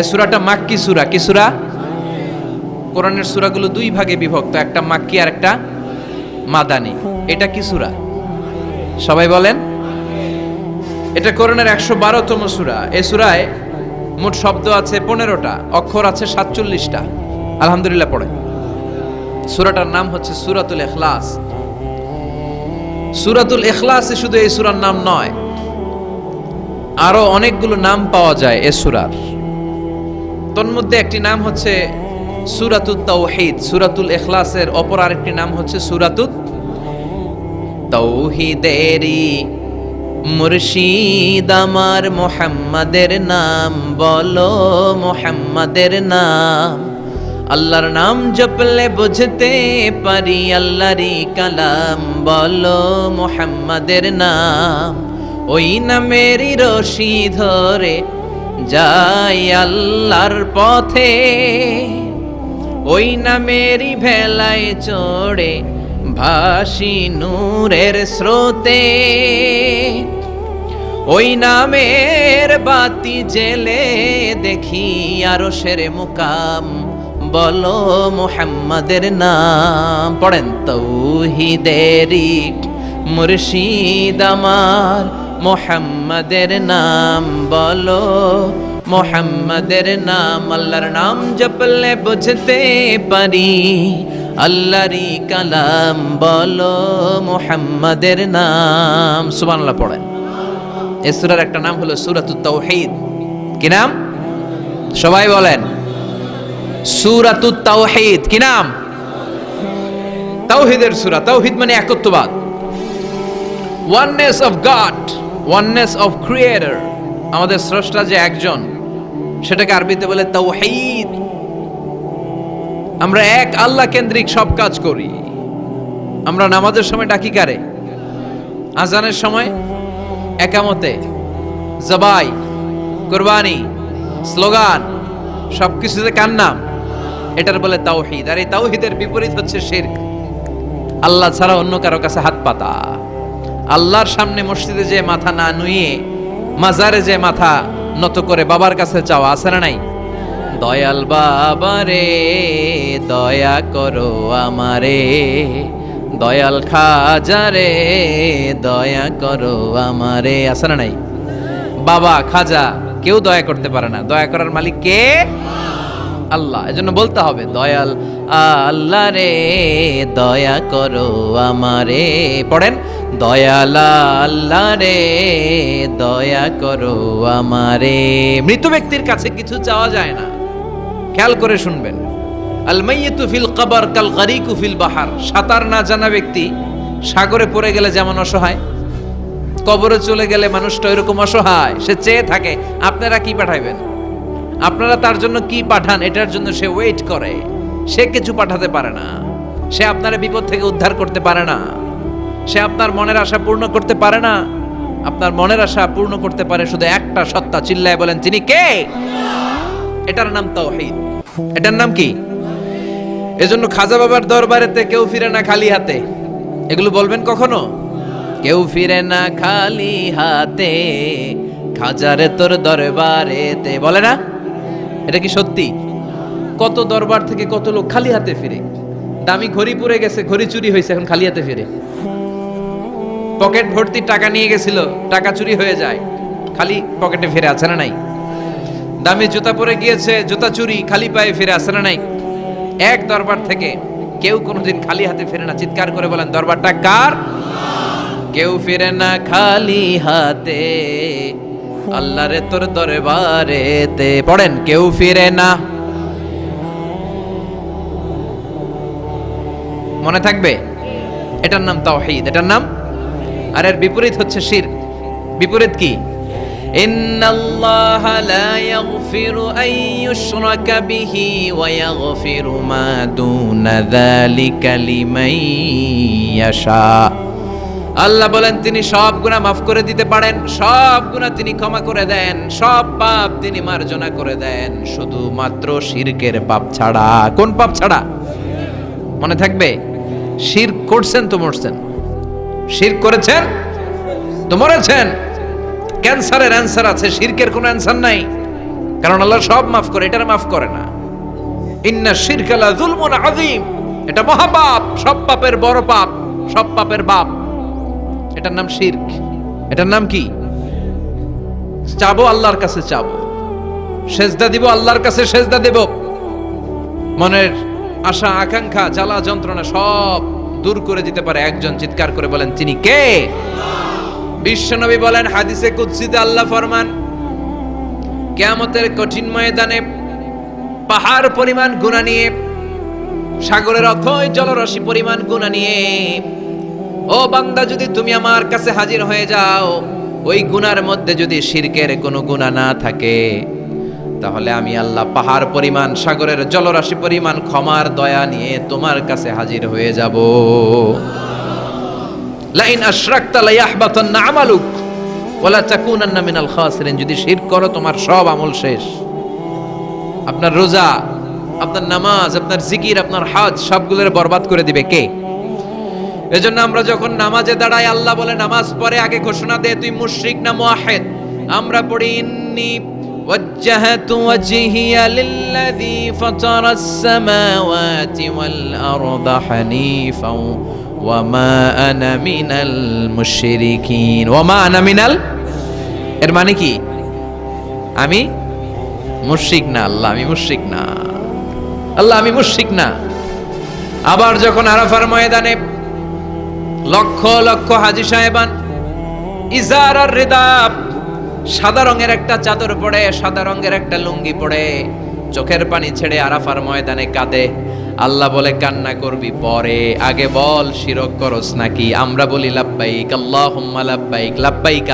[SPEAKER 1] এই সূরাটা মাক্কি সূরা। কি সূরা? কোরআনের সূরাগুলো দুই ভাগে বিভক্ত, একটা মাক্কি আর একটা মাদানী। এটা কি সূরা? সবাই বলেন। এটা কোরআনের 112তম সূরা। এই সূরায় মোট শব্দ আছে 15টা, অক্ষর আছে 47টা। আলহামদুলিল্লাহ পড়ে। সূরাটার নাম হচ্ছে সূরাতুল ইখলাস। সূরাতুল ইখলাসে শুধু এই সূরার নাম নয়, আরো অনেকগুলো নাম পাওয়া যায় এই সূরার। তন্মধ্যে একটি নাম হচ্ছে সূরাতুত তাওহীদ। সূরাতুল ইখলাসের অপর আরেকটি নাম হচ্ছে সূরাতুত তাওহীদেরি মুর্শিদ আমার মুহাম্মাদের নাম বলো, মুহাম্মাদের নাম। আল্লাহর নাম জপলে বুঝতে পারি আল্লাহরই কালাম বলো, মুহাম্মাদের নাম। ওই নামেরই রশি ধরে যাই আল্লাহর পথে, ওই নামেরই ভেলায় চড়ে ভাসি নূরের স্রোতে। ওই নামের বাতি জেলে দেখি আরশের মুকাম বলো, মুহাম্মাদের নাম। পড়েন, তাওহীদেরি মুর্শিদ আমার মুহাম্মাদের নাম বলো, মুহাম্মাদের নাম। আল্লাহর নাম জপলে বুঝতে পারি আল্লাহরই কালাম বলো, মুহাম্মাদের নাম। সুবহানাল্লাহ পড়েন। এই সূরার একটা নাম হলো সূরাতুত তাওহীদ। কি নাম? সবাই বলেন। সূরাতুত তাওহীদ। কি নাম? তাওহীদের সূরা। তাওহীদ মানে একত্ববাদ, oneness of God, oneness of creator. আমাদের স্রষ্টা যে একজন, সেটাকে আরবিতে বলে তাওহীদ। আমরা এক আল্লাহ কেন্দ্রিক সব কাজ করি। আমরা নামাজের সময় ডাকি কারে? আজানের সময়, একামতে, জবাই, কুরবানি, স্লোগান, সবকিছুতে কার নাম? এটার বলে তাওহীদ। আর এই তাওহীদের বিপরীত হচ্ছে শিরক, আল্লাহ ছাড়া অন্য কারো কাছে হাত পাতা। আল্লাহর সামনে মসজিদে যে মাথা না নুয়ে মাজারে যে মাথা নত করে বাবার কাছে চাওয়া, আছে না নাই? দয়াল বাবা রে দয়া করো আমারে, দয়াল খাজা রে দয়া করো আমারে, আছে না নাই? বাবা খাজা কেউ দয়া করতে পারে না, দয়া করার মালিক কে? আল্লাহ। এজন্য বলতে হবে দয়াল আল্লাহ রে দয়া করো আমারে। পড়েন, দয়াল আল্লাহ রে দয়া করো আমারে। মৃত ব্যক্তির কাছে কিছু চাওয়া যায় না। খেয়াল করে শুনবেন, আল মাইয়িতু ফিল কবর কাল গারিকু ফিল বাহার। সাঁতার না জানা ব্যক্তি সাগরে পড়ে গেলে যেমন অসহায়, কবরে চলে গেলে মানুষটা এরকম অসহায়, সে চেয়ে থাকে আপনারা কি পাঠাইবেন, আপনারা তার জন্য কি পাঠান, এটার জন্য সে ওয়েট করে। সে কিছু পাঠাতে পারে না, সে আপনার বিপদ থেকে উদ্ধার করতে পারে না, সে আপনার মনের আশা পূর্ণ করতে পারে না। আপনার মনের আশা পূর্ণ করতে পারে শুধু একটা সত্তা। চিল্লায় বলেন তিনি কে? এটার নাম তাওহীদ। এটার নাম কি? এজন্য খাজা বাবার দরবারেতে কেউ ফিরে না খালি হাতে। এগুলো বলবেন কখনো? কেউ ফিরে না খালি হাতে, খাজারে তোর দরবারেতে, বলে না? এটা কি সত্যি? কত দরবার থেকে কত লোক খালি হাতে ফিরে। দামি ঘড়ি পরে গেছে, ঘড়ি চুরি হয়েছে, এখন খালি হাতে ফিরে। পকেট ভর্তি টাকা নিয়ে গেছিল, টাকা চুরি হয়ে যায়, খালি পকেটে ফিরে আছে না নাই? দামি জুতা পরে গিয়েছে, জুতা চুরি, খালি পায়ে ফিরে আছে না নাই? এক দরবার থেকে কেউ কোনোদিন খালি হাতে ফিরে না। চিৎকার করে বলেন, দরবারটা কার? কেউ ফিরে না খালি হাতে, আল্লাহরে তোর দরবারেতে। পড়েন, কেউ ফিরে না। মনে থাকবে? এটার নাম তাওহীদ, এটার নাম। আর এর বিপরীত হচ্ছে শিরক। বিপরীত কি? ইন্নাল্লাহা লা ইয়াগফিরু আন ইউশরাকা বিহি ওয়া ইয়াগফিরু মা দুনা যালিকা লিমান ইয়াশা। আল্লাহ বলেন তিনি সব গুনাহ মাফ করে দিতে পারেন, সব গুনাহ তিনি ক্ষমা করে দেন, সব পাপ তিনি মার্জনা করে দেন, শুধুমাত্র শিরকের পাপ ছাড়া। কোন পাপ ছাড়া? মনে থাকবে? শিরক করছেন তো মরছেন, শিরক করেছেন তো মরেছেন। ক্যান্সারের অ্যানসার আছে, শিরকের কোনো অ্যানসার নাই, কারণ আল্লাহ সব মাফ করে, এটার মাফ করে না। ইন্না শিরকা লা যুলমুন আযীম, এটা মহাপাপ, সব পাপের বড় পাপ, সব পাপের বাপ। এটার নাম শিরক। এটার নাম কি? চাবো আল্লাহর কাছে, চাবো, সেজদা দিব আল্লাহর কাছে, সেজদা দেব। মনের আশা আকাঙ্ক্ষা জ্বালা যন্ত্রণা সব দূর করে দিতে পারে একজন। চিৎকার করে বলেন, তিনি কে? বিশ্বনবী বলেন হাদিসে কুদসিতে, আল্লাহ ফরমান, কিয়ামতের কঠিন ময়দানে পাহাড় পরিমাণ গুনাহ নিয়ে, সাগরের অথই জলরাশি পরিমাণ গুনাহ নিয়ে, ও বান্দা, যদি তুমি আমার কাছে হাজির হয়ে যাও, ওই গুনার মধ্যে যদি শিরকের কোনো গুনাহ না থাকে, তাহলে আমি আল্লাহ পাহাড় পরিমাণ, সাগরের জলরাশি পরিমাণ ক্ষমার দয়া নিয়ে তোমার কাছে হাজির হয়ে যাব। লাইন আশরাকতা লা ইয়াহবাতান্না আমালুক ওয়া লা তাকুনান্না মিনাল খাসিরিন। যদি শিরক করো তোমার সব আমল শেষ। আপনার রোজা, আপনার নামাজ, আপনার জিকির, আপনার হজ সবগুলোর বরবাদ করে দিবে কে? এজন্য আমরা যখন নামাজে দাঁড়াই, আল্লাহ বলে নামাজ পড়ে আগে ঘোষণা দে তুই মুশরিক না মুওয়াহহিদ। আমরা পড়ি ইন্নী ওয়াজ্জাহতু ওয়াজহিয়া লিল্লাযী ফাতারাস সামাওয়াতি ওয়াল আরদা হানিফাও ওয়া মা আনা মিনাল মুশরিকিন। ওয়া মা আনা মিনাল, এর মানে কি? আমি মুশরিক না। আল্লাহ আমি মুশরিক না, আল্লাহ আমি মুশরিক না। আবার যখন আরাফার ময়দানে লক্ষ লক্ষ হাজী সাহেবান ইজার আর রিদাব, সাদা রঙের একটা চাদর পরে, সাদা রঙের একটা লুঙ্গি পরে, চোখের পানি ছেড়ে আরাফার ময়দানে কাঁদে। আল্লাহ বলে কান্না করবি পরে, আগে বল শিরক করস নাকি? আমরা বলি লাব্বাইক আল্লাহুম্মা লাব্বাইক, লাব্বাইক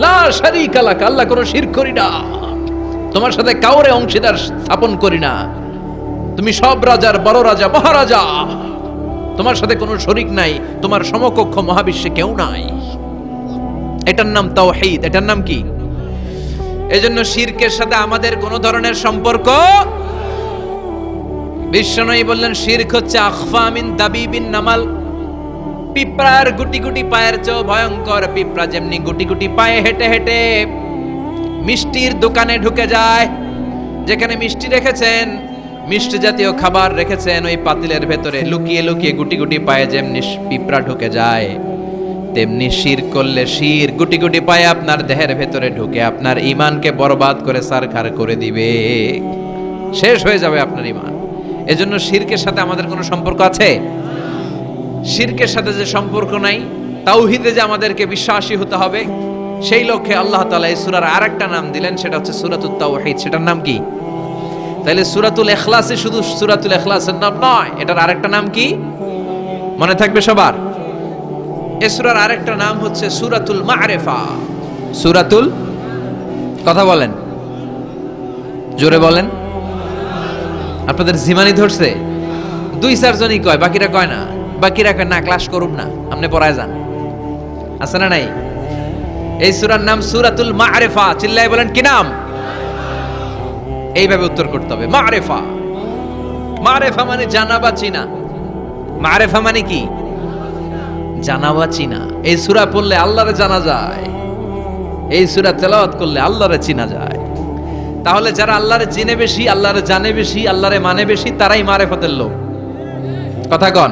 [SPEAKER 1] লা শারীকা লাক, আল্লাহ কোনো শিরক করি না, তোমার সাথে কাউরে অংশীদার স্থাপন করি না, তুমি সব রাজার বড় রাজা, মহারাজা, তোমার সাথে কোনো শরীক নাই, তোমার সমকক্ষ মহাবিশ্বে কেউ নাই। এটার নাম তাওহীদ। এটার নাম কি? এজন্য শিরকের সাথে আমাদের কোনো ধরনের সম্পর্ক। বিশ্বনবী বললেন শিরক হচ্ছে আখফা মিন দাবিবিন নামাল, পিঁপড়ার গুটি গুটি পায়ের চেয়েও ভয়ঙ্কর। পিঁপড়া যেমনি গুটি গুটি পায়ে হেঁটে হেঁটে মিষ্টির দোকানে ঢুকে যায়, যেখানে মিষ্টি রেখেছেন, মিষ্টি জাতীয় খাবার রেখেছেন, ওই পাতিলের ভেতরে লুকিয়ে লুকিয়ে গুটি গুটি পায়ে যেমনি পিঁপড়া ঢুকে যায়, তেমনি শিরক করলে শির গুটি গুটি পায়ে আপনার দেহের ভেতরে ঢুকে আপনার ঈমানকে বরবাদ করে সারখার করে দিবে, শেষ হয়ে যাবে আপনার ঈমান। এজন্য শিরকের সাথে আমাদের কোনো সম্পর্ক আছে? শিরকের সাথে যে সম্পর্ক নাই, তাওহীদে যে আমাদেরকে বিশ্বাসী হতে হবে, সেই লক্ষ্যে আল্লাহ তাআলা এই সূরার আরেকটা নাম দিলেন, সেটা হচ্ছে সূরাতুত তাওহীদ। সেটার নাম কি? তাহলে সূরাতুল ইখলাসে শুধু সূরাতুল ইখলাসের নাম নয়, এটার আরেকটা নাম কি মনে থাকবে সবার? এই সূরার আরেকটা নাম হচ্ছে সূরাতুল মা'রিফা। সূরাতুল, কথা বলেন, জোরে বলেন। আপনাদের জিমানি ধরছে? 2-4 জনই কয়, বাকিরা কয় না। বাকিরা কয় না, ক্লাস করুন না, আপনি পড়ায় যান। আছে না নাই? এই সূরার নাম সূরাতুল মা'রিফা। চিল্লায় বলেন কি নাম? এইভাবে উত্তর করতে হবে, মা'রিফা। মা'রিফা মানে জানা বা চিনা। মা'রিফা মানে কি? জানা বা চিনা। এই সূরা পড়লে আল্লাহরে জানা যায়, এই সূরা তেলাওয়াত করলে আল্লাহরে চিনা যায়। তাহলে যারা আল্লাহরে চিনে বেশি, আল্লাহরে জানে বেশি, আল্লাহরে মানে বেশি, তারাই মা'রিফাতের লোক। কথা কন।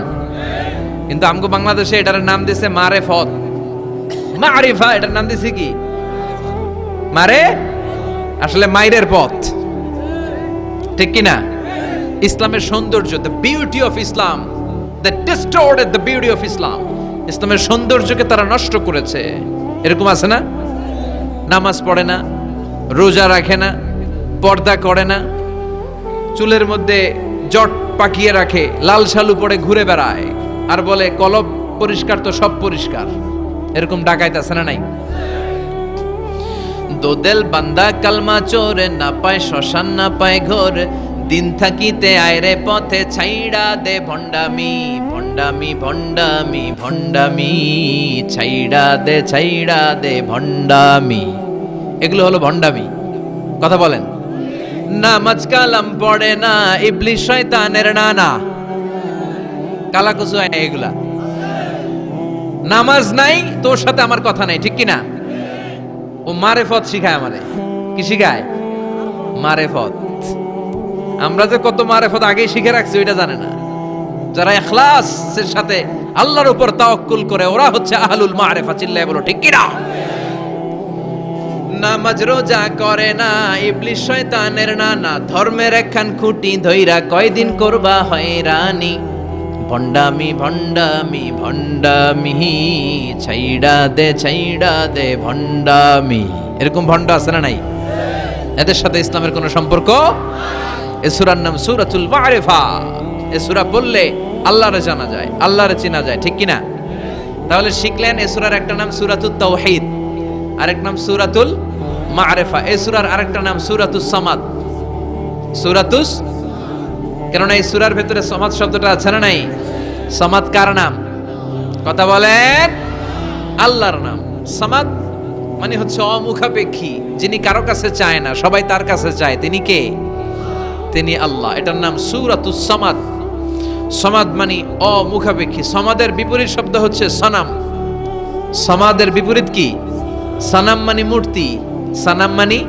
[SPEAKER 1] কিন্তু আমগো বাংলাদেশে এটার নাম দিছে মারেফত, মারিফা। এটার নাম দিছে কি? মারে, আসলে মাইরের পথ, ঠিক কি না? ইসলামের সৌন্দর্য, the beauty of Islam, the distorted the beauty of Islam. ইসলামের সৌন্দর্যকে তারা নষ্ট করেছে। এরকম আছে না? নামাজ পড়ে না, রোজা রাখে না, পর্দা করে না, চুলের মধ্যে জট পাকিয়ে রাখে, লাল শালু পরে ঘুরে বেড়ায়, আর বলে কলব পরিষ্কার তো সব পরিষ্কার। এরকম ডাকাইত আছে না নাই? দোদেল বান্দা কালমা চোরে, না পায় শ্মশান না পায় ঘর, দিন থাকিতে আয়রে পথে ছাইড়া দে ভণ্ডামি, ভণ্ডামি ভণ্ডামি ভণ্ডামি, ছাইড়া দে ভণ্ডামি। এগুলো হলো ভণ্ডামি। কথা বলেন। নামাজ কালাম পড়ে না, ইবলিশ শয়তানের নানা, কালাকুচু এগুলা। নামাজ নাই, তোর সাথে আমার কথা নাই, ঠিক কি না? ও মারেফত শিখায় আমারে। কি শিখায়? মারেফত। আমরা যে কত মারেফত আগেই শিখে রাখছি ওইটা জানে না। যারা ইখলাসের সাথে আল্লাহর উপর তাওয়াক্কুল করে ওরা হচ্ছে আহলুল মারেফা। চিল্লায় বলো ঠিক কি না? নামাজ রোজা করে না, ইবলিশ শয়তানের নানা, ধর্মের একখান খুঁটি ধইরা কয়দিন করবা হয়রানি, ভণ্ডামি ভণ্ডামি ভণ্ডামি, ছাইড়া দে ভণ্ডামি। এরকম ভণ্ড আছে না নাই? এদের সাথে ইসলামের কোনো সম্পর্ক? এ সূরার নাম সূরাতুল মারিফা। এ সূরা পড়লে আল্লাহরে জানা যায়, আল্লাহরে চেনা যায়, ঠিক কি না? তাহলে শিখলেন এ সূরার একটা নাম সূরাতুত তাওহীদ, আরেক নাম সূরাতুল মারিফা। এই সূরার আরেকটা নাম সূরাতুস সামাদ। সূরাতুস, কেননা এই সূরার ভেতরে সামাদ শব্দটা আছে না নাই? সামাদ কার নাম? কথা বলেন। আল্লাহর নাম। সামাদ মানে হচ্ছে অমুখাপেক্ষী, যিনি কারো কাছে চায় না, সবাই তার কাছে চায়। তিনি কে? তিনি আল্লাহ। এটার নাম সূরাতুস সামাদ। সামাদ মানে অমুখাপেক্ষী। সামাদের বিপরীত শব্দ হচ্ছে সনাম। সামাদের বিপরীত কি? সানাম মানে মূর্তি। সানাম মানে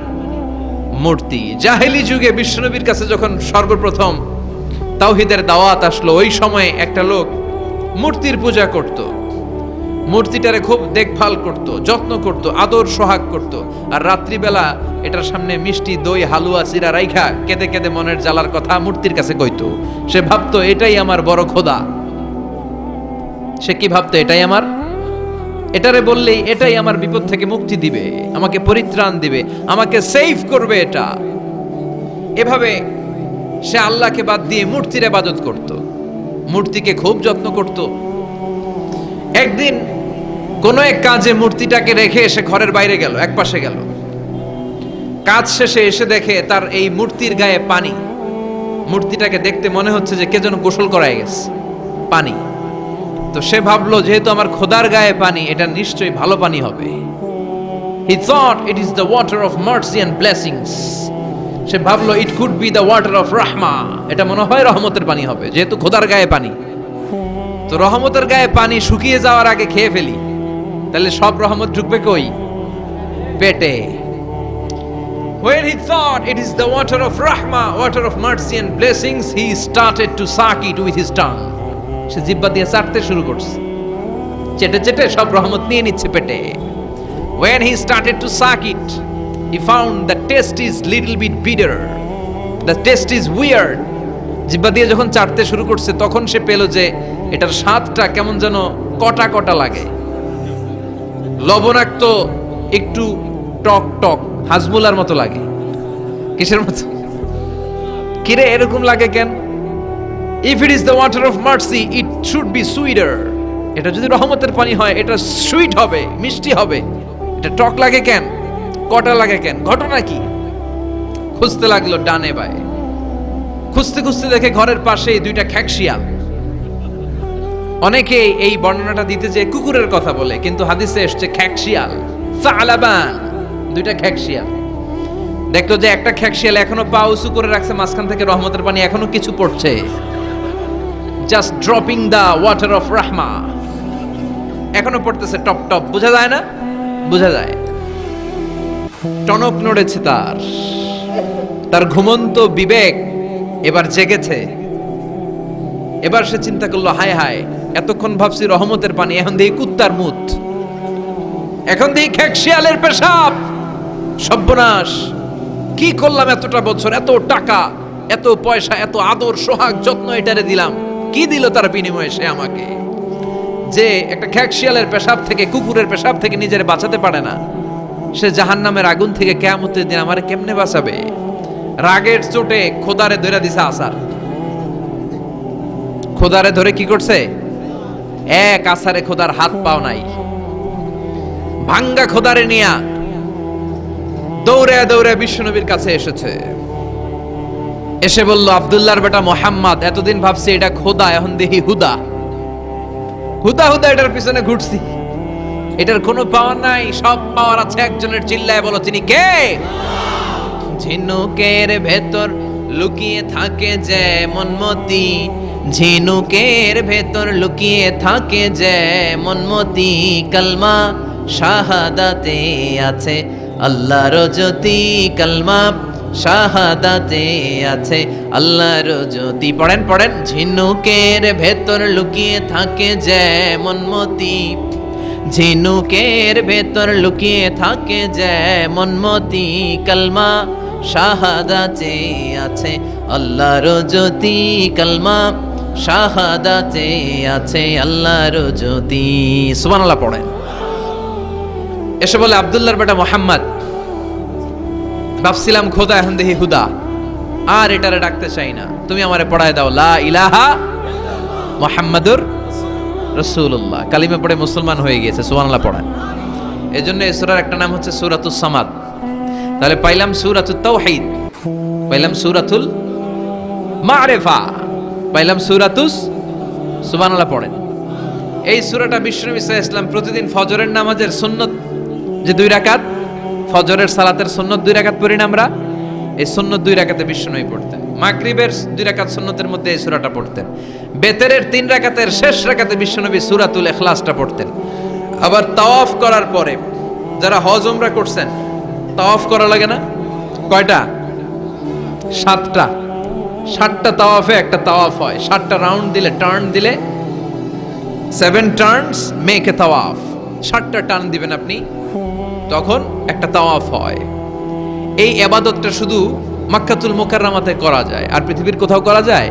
[SPEAKER 1] মূর্তি। জাহেলি যুগে বিশ্বনবীর কাছে যখন সর্বপ্রথম তাওহীদের দাওয়াত আসলো, ওই সময়ে একটা লোক মূর্তির পূজা করত, মূর্তিটারে খুব দেখভাল করত, যত্ন করত, আদর সোহাগ করত, আর রাত্রিবেলা এটার সামনে মিষ্টি দই হালুয়া চিরা রাইখা কেঁদে কেঁদে মনের জ্বালার কথা মূর্তির কাছে কইতো। সে ভাবতো এটাই আমার বড় খোদা। সে কি ভাবতো? এটাই আমার, এটারে বললেই এটাই আমার বিপদ থেকে মুক্তি দিবে, আমাকে পরিত্রাণ দিবে, আমাকে সেভ করবে এটা। এভাবে সে আল্লাহকে বাদ দিয়ে মূর্তির ইবাদত করত, মূর্তিকে খুব যত্ন করত। একদিন কোন এক কাজে মূর্তিটাকে রেখে এসে ঘরের বাইরে গেল, এক পাশে গেল। কাজ শেষে এসে দেখে তার এই মূর্তির গায়ে পানি। মূর্তিটাকে দেখতে মনে হচ্ছে যে কে যেন গোসল করায় গেছে, পানি। তো সে ভাবলো যেহেতু আমার খোদার গায়ে পানি, এটা নিশ্চয়ই ভালো পানি হবে। He thought it is the water of mercy and blessings. সে ভাবলো it could be the water of rahma. এটা মনে হয় রহমতের পানি হবে, যেহেতু খোদার গায়ে পানি। তো রহমতের গায়ে পানি শুকিয়ে যাওয়ার আগে খেয়ে ফেলি, তাহলে সব রহমত ঢুকবে কই? পেটে। When he thought it is the water of rahma, water of mercy and blessings, he started to suck it with his tongue. সে জিহ্বা দিয়ে চাটতে শুরু করছে, চেটে চেটে সব রহমত নিয়ে নিচ্ছে পেটে। When he started to suck it, he found the taste is little bit bitter. The taste is weird. জিহ্বা দিয়ে যখন চাটতে শুরু করছে তখন সে পেল যে এটার স্বাদটা কেমন যেন কটা কটা লাগে, লবণাক্ত, একটু টক টক, হাজমুলার মতো লাগে। কিসের মতো? কিরে এরকম লাগে কেন? If it is the water of mercy, it should be sweeter. এটা যদি রহমতের পানি হয় এটা সুইট হবে, মিষ্টি হবে। এটা টক লাগে কেন? কটা লাগে কেন? ঘটনা কি? খুঁজতে লাগলো ডানে বায়ে। খুঁজতে খুঁজতে দেখে ঘরের পাশেই দুইটা খ্যাকশিয়াল। অনেকে এই বর্ণনাটা দিতে যে কুকুরের কথা বলে, কিন্তু হাদিসে এসেছে খ্যাকশিয়াল, সালাবান, দুইটা খ্যাকশিয়াল। দেখলো যে একটা খ্যাকশিয়াল এখনো পা উঁচু করে রাখছে, মাঝখান থেকে রহমতের পানি এখনো কিছু পড়ছে। Just dropping the water of rahma. এখনো পড়তেছে টপ টপ, বোঝা যায় না? বোঝা যায়। টনক নড়েছে তার ঘুমন্ত বিবেক এবার জেগেছে। এবার সে চিন্তা করলো, হায় হায়, এতক্ষণ ভাবছি রহমতের পানি, এখন দেখি কুত্তার মুত, এখন দেখি খেক শিয়ালের পেশাব। সর্বনাশ, কি করলাম এতটা বছর, এত টাকা, এত পয়সা, এত আদর সোহাগ যত্ন এটারে দিলাম, কি দিল তার বিনিময়ে সে আমাকে? যে একটা খেক শিয়ালের পেশাব থেকে, কুকুরের পেশাব থেকে নিজের বাঁচাতে পারে না, সে জাহান্নামের আগুন থেকে কিয়ামতের দিন আমারে কেমনে বাঁচাবে? রাগের চোটে খোদারে ধরে দিছে আসার, খোদারে ধরে কি করছে? এক আসারে খোদার হাত পাও নাই, ভাঙ্গা খোদারে নিয়া দৌড়ে দৌড়ে বিশ্বনবীর কাছে এসেছে। এসে বলল, আব্দুল্লাহর বেটা মোহাম্মদ, এতদিন ভাবছি এটা খোদা, এখন দেখি হুদা। হুদা হুদা এটার পিছনে ঘুরছি, এটার কোনো পাওয়ার নাই, সব পাওয়ার আছে একজনের। চিল্লায় বলো, তিনি কে? ঝিনুকের ভেতর লুকিয়ে থাকে যেমন মতি, ঝিনুকের ভেতর লুকিয়ে থাকে যেমন মতি, কালমা শাহাদাতে আছে আল্লাহর জ্যোতি, কালমা শাহাদাতে আছে আল্লাহর জ্যোতি। পড়েন পড়েন। ঝিনুকের ভেতর লুকিয়ে থাকে যেমন মতি, ঝিনুকের ভেতর লুকিয়ে থাকে যেমন মতি, কালমা শাহাদাতে আছে আল্লাহর জ্যোতি, কালমা শাহাদাতে আছে আল্লাহর জ্যোতি। সুবহানাল্লাহ পড়েন। এসে বলে, আব্দুল্লাহর বেটা মোহাম্মদ, ভাবছিলাম খোদা, এখন দেখি হুদা, আর এটারে ডাকতে চাই না, তুমি আমারে পড়ায় দাও লা ইলাহা মুহাম্মাদুর রাসূলুল্লাহ। কালিমা পড়ে মুসলমান হয়ে গিয়েছে। সুবহানাল্লাহ পড়েন। এজন্য এই সূরার একটা নাম হচ্ছে সূরাতুস সামাদ। তাহলে পাইলাম সূরাতুত তাওহীদ, পাইলাম সূরাতুল মারিফা, পাইলাম সূরাতুস, সুবহানাল্লাহ পড়েন। এই সূরাটা বিশ্বনবী সাল্লাল্লাহু আলাইহি ওয়াসাল্লাম প্রতিদিন ফজরের নামাজের সুন্নত যে 2 রাকাত, ফজরের সালাতের সুন্নত 2 রাকাত পড়ি না আমরা, এই সুন্নত 2 রাকাতে বিশ্বনবী পড়তেন। মাগরিবের 2 রাকাত সুন্নতের মধ্যে এই সূরাটা পড়তেন। বেতেরের 3 রাকাতের শেষ রাকাতে বিশ্বনবী সূরাতুল ইখলাসটা পড়তেন। আবার তাওয়াফ করার পরে যারা হজ উমরা করছেন, তাওয়াফ করা লাগে না? কয়টা? 7টা। 7টা তাওয়াফে একটা তাওয়াফ হয়। 7টা রাউন্ড দিলে, টার্ন দিলে 7 টার্নস মেক এ তাওয়াফ। 7টা টার্ন দিবেন আপনি, তখন একটা তাওয়াফ হয়। এই ইবাদতটা শুধু মক্কাতুল মুকাররমাতে করা যায়, আর পৃথিবীর কোথাও করা যায়?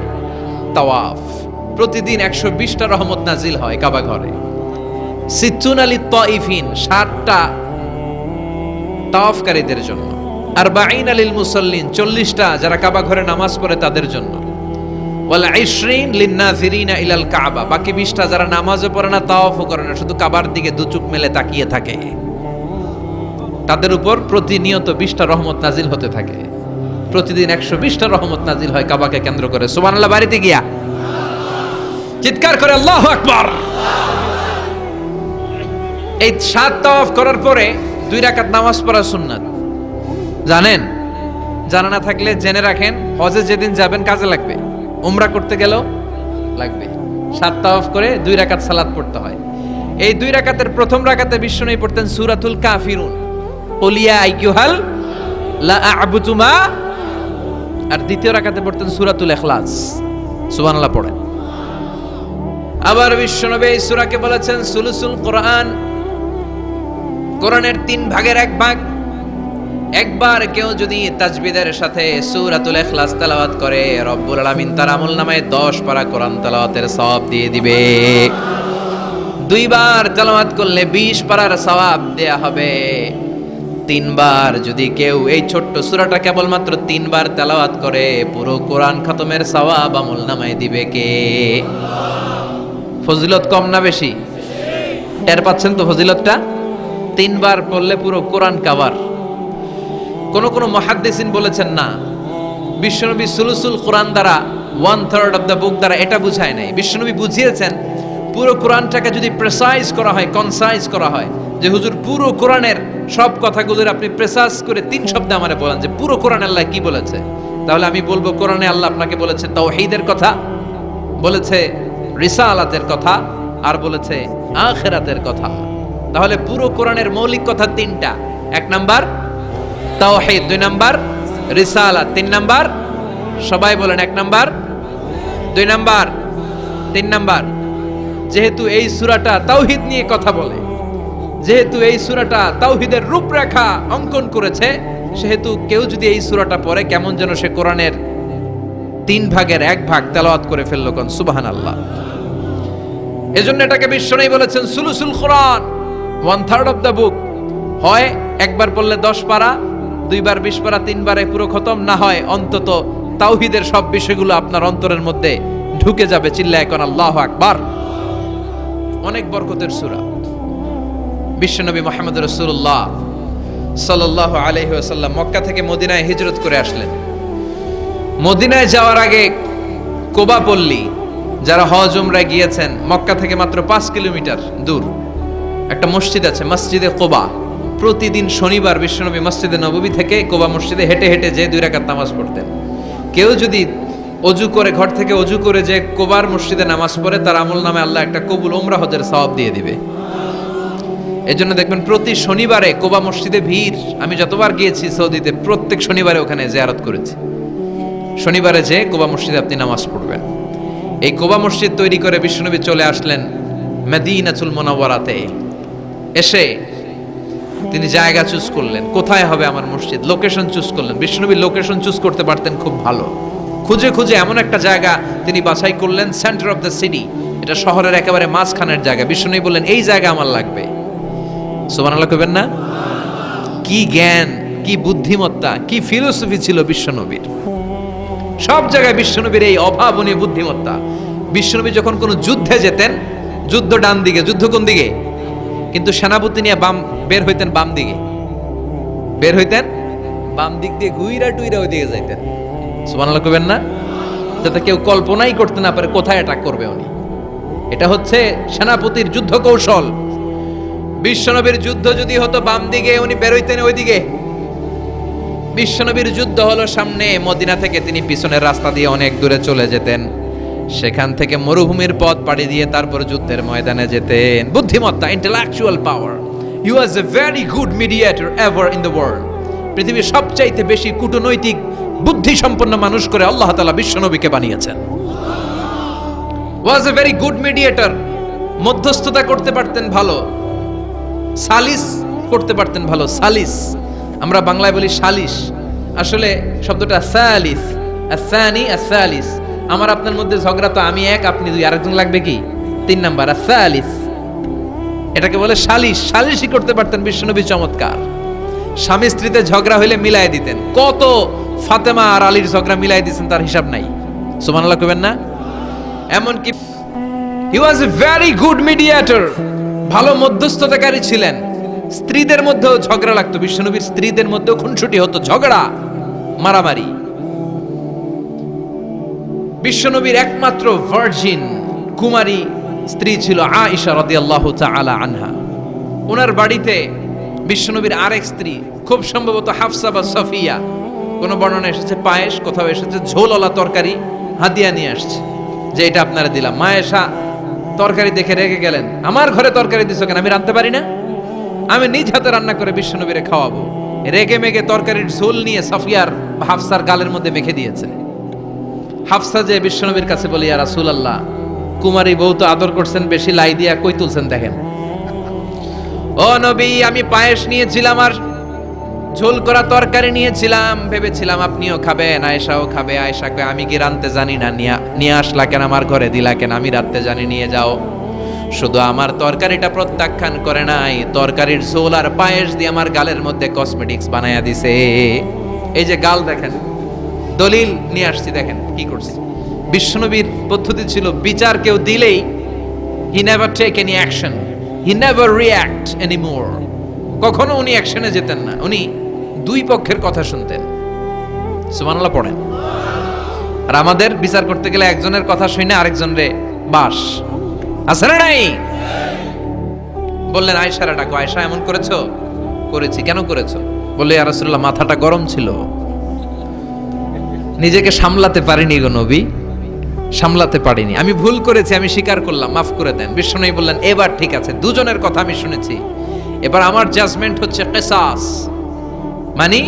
[SPEAKER 1] তাওয়াফ। প্রতিদিন 120টা রহমত নাজিল হয় কাবা ঘরে। সিত্তুনা লিত-তাইফিন, 60টা তাওয়াফকারীদের জন্য। 40 লিল মুসাল্লিন, 40টা যারা কাবা ঘরে নামাজ পড়ে তাদের জন্য। ওয়াল 20 লিন-নাযিরিনা ইলাল কাবা, বাকি 20টা যারা নামাজও পড়ে না, তাওয়াফও করে না, শুধু কাবার দিকে দু চোখ মেলে তাকিয়ে থাকে, তাদের উপর প্রতিনিয়ত 20টা রহমত নাজিল হতে থাকে। প্রতিদিন 120টা রহমত নাজিল হয় কাবাকে কেন্দ্র করে। সুবহানাল্লাহ। বাড়িতে গিয়া চিৎকার করে আল্লাহু আকবার। এই 7 তাওয়াফ করার পরে 2 রাকাত নামাজ পড়া সুন্নাত, জানেন? জানা না থাকলে জেনে রাখেন, হজে যেদিন যাবেন কাজে লাগবে, উমরা করতে গেলেও লাগবে। 7 তাওয়াফ করে 2 রাকাত সালাত পড়তে হয়। এই 2 রাকাতের প্রথম রাকাতে বিশ্বনবী পড়তেন সূরাতুল কাফিরুন, কুল ইয়া আইয়ুহাল লা আ'বুদু মা, আর দ্বিতীয় রাকাতে পড়তেন সূরাতুল ইখলাস। সুবহানাল্লাহ পড়েন। আবার বিশ্বনবী এই সূরাকে বলেছেন সুলুসুল কোরআন, কোরআনের 3 ভাগের 1 ভাগ। একবার কেউ যদি তাজবিদের সাথে সূরাতুল ইখলাস তেলাওয়াত করে, রব্বুল আলামিন তার আমলনামায় 10 পারা কোরআন তেলাওয়াতের সওয়াব দিয়ে দিবে। 2 বার তেলাওয়াত করলে 20 পারার সওয়াব দেয়া হবে। 3 বার যদি কেউ এই ছোট্ট সূরাটা কেবলমাত্র 3 বার তেলাওয়াত করে, পুরো কোরআন খতমের সওয়াব আমলনামায় দিবে কে? ফজিলত কম না বেশি? টের পাচ্ছেন তো ফজিলতটা? 3 বার পড়লে পুরো কোরআন কভার। কোন কোন মুহাদ্দিসিন বলেছেন না, বিশ্বনবী সুলুসুল কোরআন দ্বারা 1/3 অফ দ্য বুক দ্বারা এটা বুঝায় নাই। বিশ্বনবী বুঝিয়েছেন পুরো কোরআনটাকে যদি প্রেসাইজ করা হয়, কনসাইজ করা হয়, যে হুজুর পুরো কোরআনের সব কথাগুলোর আপনি প্রেসাইজ করে 3 শব্দে আমারে বলেন যে পুরো কোরআন আল্লাহ কি বলেছে, তাহলে আমি বলবো কোরআনে আল্লাহ আপনাকে বলেছে তাওহীদের কথা, বলেছে রিসালাতের কথা, আর বলেছে আখিরাতের কথা। তাহলে পুরো কোরআনের মৌলিক কথা 3টা। 1 নাম্বার তাওহীদ, 2 নাম্বার রিসালাত, 3 নাম্বার, সবাই বলেন 1 নাম্বার, 2 নাম্বার, 3 নাম্বার। যেহেতু এই সূরাটা তাওহীদ নিয়ে কথা বলে, যেহেতু এই সূরাটা তাওহীদের রূপরেখা অঙ্কন করেছে, সেহেতু কেউ যদি এই সূরাটা পড়ে কেমন যেন সে কোরআনের 3 ভাগের 1 ভাগ তেলাওয়াত করে ফেলল। কোন সুবহানাল্লাহ। এজন্য এটাকে বিশ্বনবী বলেছেন সুলুসুল কোরআন, 1/3 অফ দ্য বুক। হয় একবার পড়লে 10 পারা, দুইবার 20 পারা, তিনবারে পুরো খতম, না হয় অন্তত তাওহীদের সব বিষয়গুলো আপনার অন্তরের মধ্যে ঢুকে যাবে। চিল্লায় কোন আল্লাহু আকবার। অনেক বরকতের সূরা। বিশ্বনবী মুহাম্মদ রাসূলুল্লাহ সাল্লাল্লাহু আলাইহি ওয়াসাল্লাম মক্কা থেকে মদিনায় হিজরত করে আসলেন। মদিনায় যাওয়ার আগে কোবা পল্লী, যারা হজ উমরায় গিয়েছেন, মক্কা থেকে মাত্র 5 কিলোমিটার দূর একটা মসজিদ আছে, মসজিদে কোবা। প্রতিদিন শনিবার বিশ্বনবী মসজিদে নববী থেকে কোবা মসজিদে হেঁটে হেঁটে যে 2 রাকাত নামাজ পড়তেন। কেউ যদি অজু করে, ঘর থেকে অজু করে যে কোবার মসজিদে নামাজ পড়ে, তার আমল নামে আল্লাহ একটা কবুল উমরা হজের সওয়াব দিয়ে দিবে। এজন্য দেখবেন প্রতি শনিবারে কোবা মসজিদে ভিড়। আমি যতবার গিয়েছি সৌদিতে, প্রত্যেক শনিবারে ওখানে জিয়ারত করেছি। শনিবারে যে কোবা মসজিদে আপনি নামাজ পড়বেন। এই কোবা মসজিদ তৈরি করে বিশ্বনবী চলে আসলেন মদিনাতুল মুনাওয়ারাতে। এসে তিনি জায়গা চুজ করলেন, কোথায় হবে আমার মসজিদ, লোকেশন চুজ করলেন। বিশ্বনবী লোকেশন চুজ করতে পারতেন খুব ভালো। খুঁজে খুঁজে এমন একটা জায়গা তিনি বাছাই করলেন, সেন্টার অফ দ্য সিটি, এটা শহরের একেবারে মাঝখানের জায়গা। বিশ্বনবী বললেন এই জায়গা আমার লাগবে। সুবহানাল্লাহ কইবেন না? কি জ্ঞান, কি বুদ্ধিমত্তা, কি ফিলোসফি ছিল বিশ্বনবীর। সব জায়গায় বিশ্বনবীর এই অভাবনীয় বুদ্ধিমত্তা। বিশ্বনবী যখন কোনো যুদ্ধে যেতেন, যুদ্ধ ডান দিকে, যুদ্ধ কোন দিকে, কিন্তু সেনাপতি নিয়ে বের হইতেন বাম দিকে, বের হইতেন বাম দিক দিয়ে, ঘুইরা টুইরা ওই দিকে যাইতেন। সুবহানাল্লাহ কইবেন না? যাতে কেউ কল্পনাই করতে না পারে কোথায় অ্যাটাক করবে উনি। এটা হচ্ছে সেনাপতির যুদ্ধ কৌশল। বিশ্বনবীর যুদ্ধ যদি হতো বাম দিকে, উনি বের হইতেন ওই দিকে। বিশ্বনবীর যুদ্ধ হলো সামনে, মদিনা থেকে তিনি পিছনের রাস্তা দিয়ে অনেক দূরে চলে যেতেন। সেখান থেকে মরুভূমির পথ পাড়ি দিয়ে তারপর যুদ্ধের ময়দানে যেতেন। বুদ্ধিমত্তা, intellectual power. He was a very good mediator ever in the world. পৃথিবীর সবচাইতে বেশি কূটনৈতিক বুদ্ধি সম্পন্ন মানুষ করে আল্লাহ তাআলা বিশ্বনবীকে বানিয়েছেন। ওয়াজ এ ভেরি গুড মিডিয়েটর। মধ্যস্থতা করতে পারতেন ভালো, সালিস করতে পারতেন ভালো। সালিস আমরা বাংলায় বলি সালিশ, আসলে শব্দটা সালিস, আসানি আসালিস। আমার আপনার মধ্যে ঝগড়া, তো আমি 1 আপনি 2, আরেকজন লাগবে কি 3 নাম্বার, আসালিস। এটাকে বলে সালিশ। সালিশই করতে পারতেন বিশ্বনবী, চমৎকার। স্বামী স্ত্রীতে ঝগড়া হইলে মিলাই দিতেন। কত ফাতেমা আর আলীর ঝগড়া মিলাই দিয়েছেন তার হিসাব নাই। সুবহানাল্লাহ কইবেন না? এমন কি হি ওয়াজ এ ভেরি গুড মিডিয়েটর, ভালো মধ্যস্থতাকারী ছিলেন। স্ত্রীদের মধ্যেও ঝগড়া লাগতো, বিশ্বনবীর স্ত্রীদের মধ্যেও খুনসুটি হতো, ঝগড়া মারামারি। বিশ্বনবীর একমাত্র ভার্জিন কুমারী স্ত্রী ছিল আয়েশা রাদিয়াল্লাহু তাআলা আনহা। ওনার বাড়িতে বিশ্বনবীর আরেক স্ত্রী, খুব সম্ভবত হাফসা বা সাফিয়া, কোন বর্ণনা এসেছে পায়েস, কোথাও এসেছে ঝোলওয়ালা তরকারি হাদিয়া নিয়ে আসছে, যে এটা আপনারা দিলাম। আয়েশা তরকারি দেখে রেগে গেলেন, আমার ঘরে তরকারি দিছো কেন, আমি রাঁধতে পারি না? আমি নিজ হাতে রান্না করে বিশ্বনবীরে খাওয়াবো। রেগে মেগে তরকারির ঝোল নিয়ে সাফিয়ার বা হাফসার গালের মধ্যে মেখে দিয়েছে। হাফসা যে বিশ্বনবীর কাছে বলি, ইয়া রাসূলুল্লাহ, কুমারী বউ তো আদর করছেন বেশি, লাই দিয়া কই তুলছেন দেখেন। ও নবী, আমি পায়েস নিয়েছিলাম আর ঝোল করা তরকারি নিয়েছিলাম, ভেবেছিলাম আপনিও খাবেন, আয়েশাও খাবে। আয়েশা কয়, আমি কি রাঁধতে জানি না, নিয়ে আসলা কেন আমার ঘরে, দিলা কেন? আমি রাঁধতে জানি, নিয়ে যাও। শুধু আমার তরকারিটা প্রত্যাখ্যান করে নাই, তরকারির ঝোল আর পায়েস দিয়ে আমার গালের মধ্যে কসমেটিক্স বানায়া দিছে। এই যে গাল দেখেন, দলিল নিয়ে আসছি, দেখেন কি করছি। বিশ্বনবীর পদ্ধতি ছিল, বিচার কেউ দিলেই he never take any action, he never react anymore. কখনো উনি অ্যাকশনে যেতেন না, উনি 2 পক্ষের কথা শুনতেন। সুবহানাল্লাহ পড়েন। আর আমাদের বিচার করতে গেলে একজনের কথা শুনে আরেকজনরে বাস আছে না নাই? বললেন আয়েশারে ডাকো। আয়েশা, এমন করেছো? করেছি। কেন করেছো? বললে, ইয়া রাসূলুল্লাহ, মাথাটা গরম ছিল, নিজেকে সামলাতে পারিনি গো নবী, সামলাতে পারিনি, আমি ভুল করেছি, আমি স্বীকার করলাম, মাফ করে দেন। বিশ্বনবী বললেন, এবার ঠিক আছে, দুজনের কথা আমি শুনেছি, এবার আমার জাজমেন্ট হচ্ছে কিসাস, মানে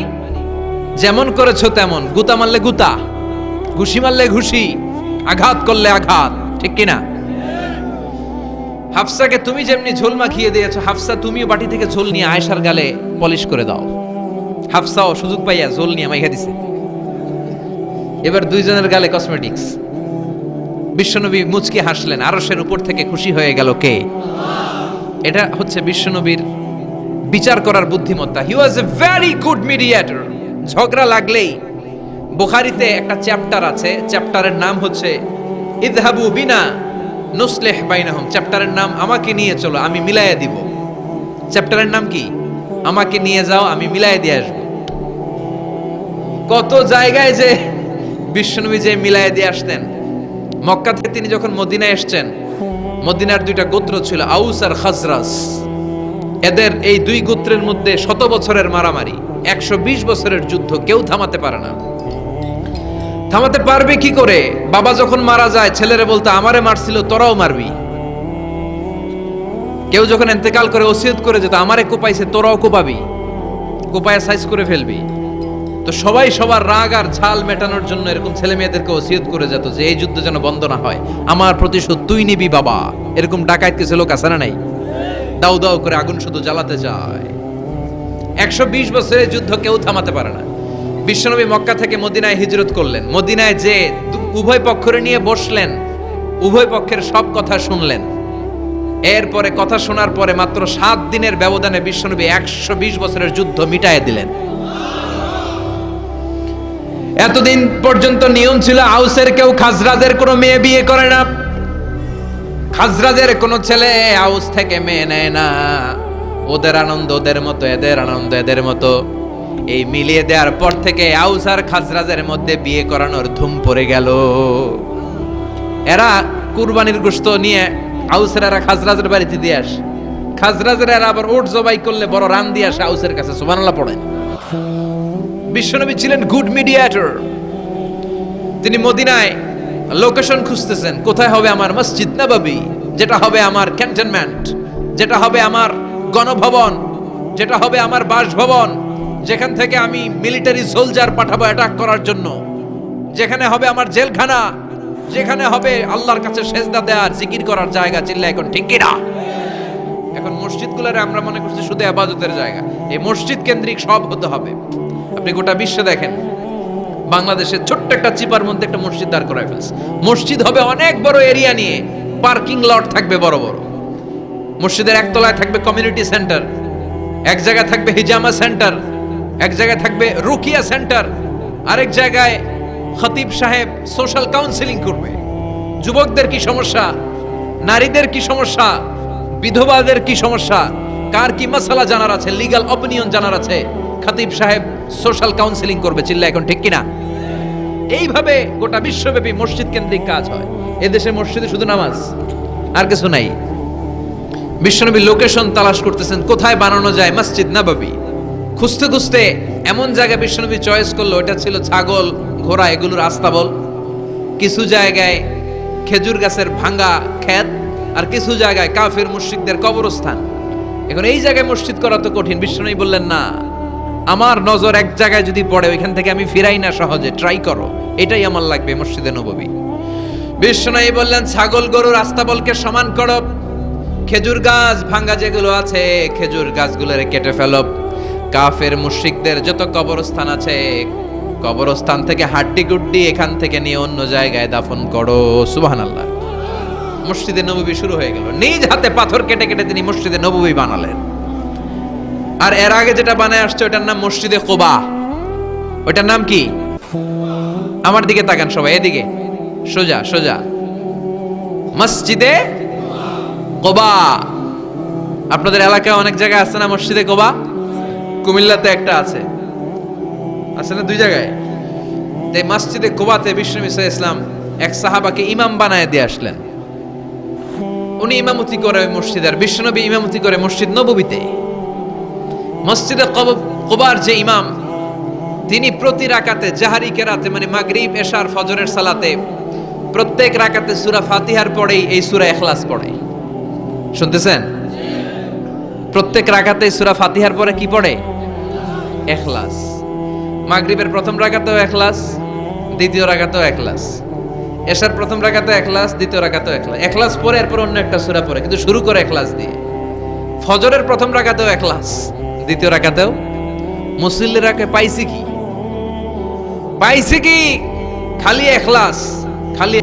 [SPEAKER 1] যেমন করেছো তেমন, গুতা মারলে গুতা, ঘুষি মারলে ঘুষি, আঘাত করলে আঘাত, ঠিক কিনা? হাফসাকে তুমি যেমনি ঝোল মাখিয়ে দিয়েছো, হাফসা তুমিও বাটি থেকে ঝোল নিয়ে আয়েশার গালে পলিশ করে দাও। হাফসাও সুযোগ পাইয়া ঝোল নিয়ে মাইখা দিছে। এবার দুইজনের গালে কসমেটিক্স। বিশ্বনবী মুচকি হাসলেন, আরশের উপর থেকে খুশি হয়ে গেল কে? এটা হচ্ছে বিশ্বনবীর বিচার করার বুদ্ধিমত্তা। হি ওয়াজ এ ভেরি গুড মিডিয়েটর। ঝগড়া লাগলেই, বুখারীতে একটা চ্যাপ্টার আছে, চ্যাপ্টারের নাম হচ্ছে ইযহাবু বিনা নুসলিহ বাইনাহুম। চ্যাপ্টারের নাম আমাকে নিয়ে চলো, আমি মিলাইয়া দিব। চ্যাপ্টারের নাম কি? আমাকে নিয়ে যাও, আমি মিলাইয়া দিয়ে আসবো। কত জায়গায় যে বিশ্বনবী যে মিলাইয়া দিয়ে আসতেন। মক্কা থেকে তিনি যখন মদিনায় এসেছেন, মদিনার দুইটা গোত্র ছিল, আউস আর খাজরাজ। এদের এই দুই গোত্রের মধ্যে 100 বছরের মারামারি, 120 বছরের যুদ্ধ, কেউ থামাতে পারে না। থামাতে পারবে কি করে? বাবা যখন মারা যায় ছেলেরে বলতো আমারে মারছিল তোরাও মারবি। কেউ যখন ইন্তেকাল করে ওসিয়ত করে যেত আমারে কোপাইছে তোরাও কোপাবি, কোপায়া সাইজ করে ফেলবি। তো সবাই সবার রাগ আর ঝাল মেটানোর জন্য এরকম ছেলে মেয়েদেরকে ওসিয়ত করে যেত যে এই যুদ্ধ যেন বন্ধ না হয়, আমার প্রতিশোধ তুই নিবি বাবা। এরকম ডাকাত কিছু লোক আছে না নাই? দাউ দাউ করে আগুন শুধু জ্বালাতে যায়। 120 বছরের যুদ্ধ কেউ থামাতে পারে না। বিশ্বনবী মক্কা থেকে মদিনায় হিজরত করলেন। মদিনায় যে উভয় পক্ষরে নিয়ে বসলেন, উভয় পক্ষের সব কথা শুনলেন। এরপরে কথা শোনার পরে মাত্র 7 দিনের ব্যবধানে বিশ্বনবী 120 বছরের যুদ্ধ মিটায়ে দিলেন। এতদিন পর্যন্ত নিয়ম ছিল আউসের কেউ খাজরাজের কোনো মেয়ে বিয়ে করে না, খাজরাজের কোনো ছেলে আউস থেকে মেয়ে নেয় না। ওদের আনন্দ ওদের মতো, এদের আনন্দ এদের মতো। এই মিলিয়ে দেওয়ার পর থেকে আউস আর খাজরাজের মধ্যে বিয়ে করানোর ধুম পড়ে গেল। এরা কুরবানির গোশত নিয়ে আউসের এরা খাজরাজের বাড়িতে দিয়ে আসে, খাজরাজের এরা আবার ওট জবাই করলে বড় রান দিয়ে আসে আউসের কাছে। সুবহানাল্লাহ পড়েন। বিশ্বনবী ছিলেন গুড মিডিয়েটর। তিনি মদিনায় লোকেশন খুঁজতেছেন, কোথায় হবে আমার মসজিদ নববী, যেটা হবে আমার ক্যান্টনমেন্ট, যেটা হবে আমার গণভবন, যেটা হবে আমার বাসভবন, যেখান থেকে আমি মিলিটারি সোলজার পাঠাবো অ্যাটাক করার জন্য, যেখানে হবে আমার জেলখানা, যেখানে হবে আল্লাহর কাছে সেজদা দেওয়ার জিকির করার জায়গা। চিল্লা এখন ঠিক কিনা? এখন মসজিদগুলোরে আমরা মনে করছি শুধু ইবাদতের জায়গা। এই মসজিদ কেন্দ্রিক সব হতে হবে। আপনি গোটা বিশ্বে দেখেন, বাংলাদেশের ছোট্ট একটা চিপার মধ্যে একটা মসজিদ দাঁড় করায় ফেলছে। মসজিদ হবে অনেক বড় এরিয়া নিয়ে, পার্কিং লট থাকবে বড় বড়। মসজিদের একতলায় থাকবে কমিউনিটি সেন্টার, এক জায়গায় থাকবে হিজামা সেন্টার, এক জায়গায় থাকবে রুকিয়া সেন্টার, আরেক জায়গায় খতিব সাহেব সোশ্যাল কাউন্সিলিং করবে। যুবকদের কি সমস্যা, নারীদের কি সমস্যা, বিধবাদের কি সমস্যা, কার কি মাসালা জানার আছে, লিগ্যাল অপিনিয়ন জানার আছে, খতিব সাহেব সোশ্যাল কাউন্সিলিং করবে। চিল্লা এখন ঠিক কিনা? এইভাবে গোটা বিশ্বব্যাপী মসজিদ কেন্দ্রিক কাজ হয়। এদেশে মসজিদে শুধু নামাজ, আর কিছু নাই। বিশ্বনবী লোকেশন তালাশ করতেছেন কোথায় বানানো যায় মসজিদ নববী। খুঁজতে খুঁজতে এমন জায়গা বিশ্বনবী চয়েস করলো, এটা ছিল ছাগল ঘোড়া এগুলোর আস্তাবল, কিছু জায়গায় খেজুর গাছের ভাঙ্গা ক্ষেত, আর কিছু জায়গায় কাফির মুশরিকদের কবরস্থান। এখন এই জায়গায় মসজিদ করা তো কঠিন। বিশ্বনবী বললেন না, আমার নজর এক জায়গায় যদি পড়ে ওইখান থেকে আমি ফিরাই না সহজে, ট্রাই করো, এটাই আমার লাগবে মসজিদে নববী। বিশ্বনবী বললেন ছাগল গরুর আস্তাবলকে সমান করো, খেজুর গাছ ভাঙ্গা যেগুলো আছে খেজুর গাছগুলোরে কেটে ফেলো, কাফের মুশরিকদের যত কবরস্থান আছে কবরস্থান থেকে হাড্ডি গুড্ডি এখান থেকে নিয়ে অন্য জায়গায় দাফন করো। সুবহানাল্লাহ। মসজিদে নববী শুরু হয়ে গেল। নিজ হাতে পাথর কেটে কেটে তিনি মসজিদে নববী বানালেন। আর এর আগে যেটা বানায় আসছে ওটার নাম মসজিদে কুবা। ওটার নাম কি? আমার দিকে তাকান সবাই, এদিকে সোজা সোজা। মসজিদে কুবা। আপনাদের এলাকায় অনেক জায়গায় আছে না মসজিদে কুবা? কুমিল্লাতে একটা আছে, আছে না 2 জায়গায়? এই মসজিদে কুবাতে বিশ্বনবী সাল্লাল্লাহু আলাইহি ওয়াসাল্লাম এক সাহাবাকে ইমাম বানায় দিয়ে আসলেন। উনি ইমামতি করে ওই মসজিদে, আর বিশ্বনবী ইমামতি করে মসজিদ নববীতে। মসজিদে কুবার যে ইমাম, তিনি প্রতি রাকাতে জাহারি কেরাতে মানে মাগরিব এশার ফজরের সালাতে প্রত্যেক রাকাতে সূরা ফাতিহার পরেই এই সূরা ইখলাস পড়ে। শুনতেছেন? প্রত্যেক রাকাতে সূরা ফাতিহার পরে কি পড়ে? ইখলাস। মাগরিবের প্রথম রাকাতেও ইখলাস, দ্বিতীয় রাকাতেও ইখলাস। এশার প্রথম রাকাতে এখলাস, দ্বিতীয় রাকাতেও এখলাস, এখলাস পরে এরপর অন্য একটা সূরা পড়ে, কিন্তু শুরু করে এখলাস দিয়ে। ফজরের প্রথম রাকাতেও এখলাস, দ্বিতীয় রাকাতেও। মুসল্লিরা পাইছে কি? পাইছে কি? খালি এখলাস, খালি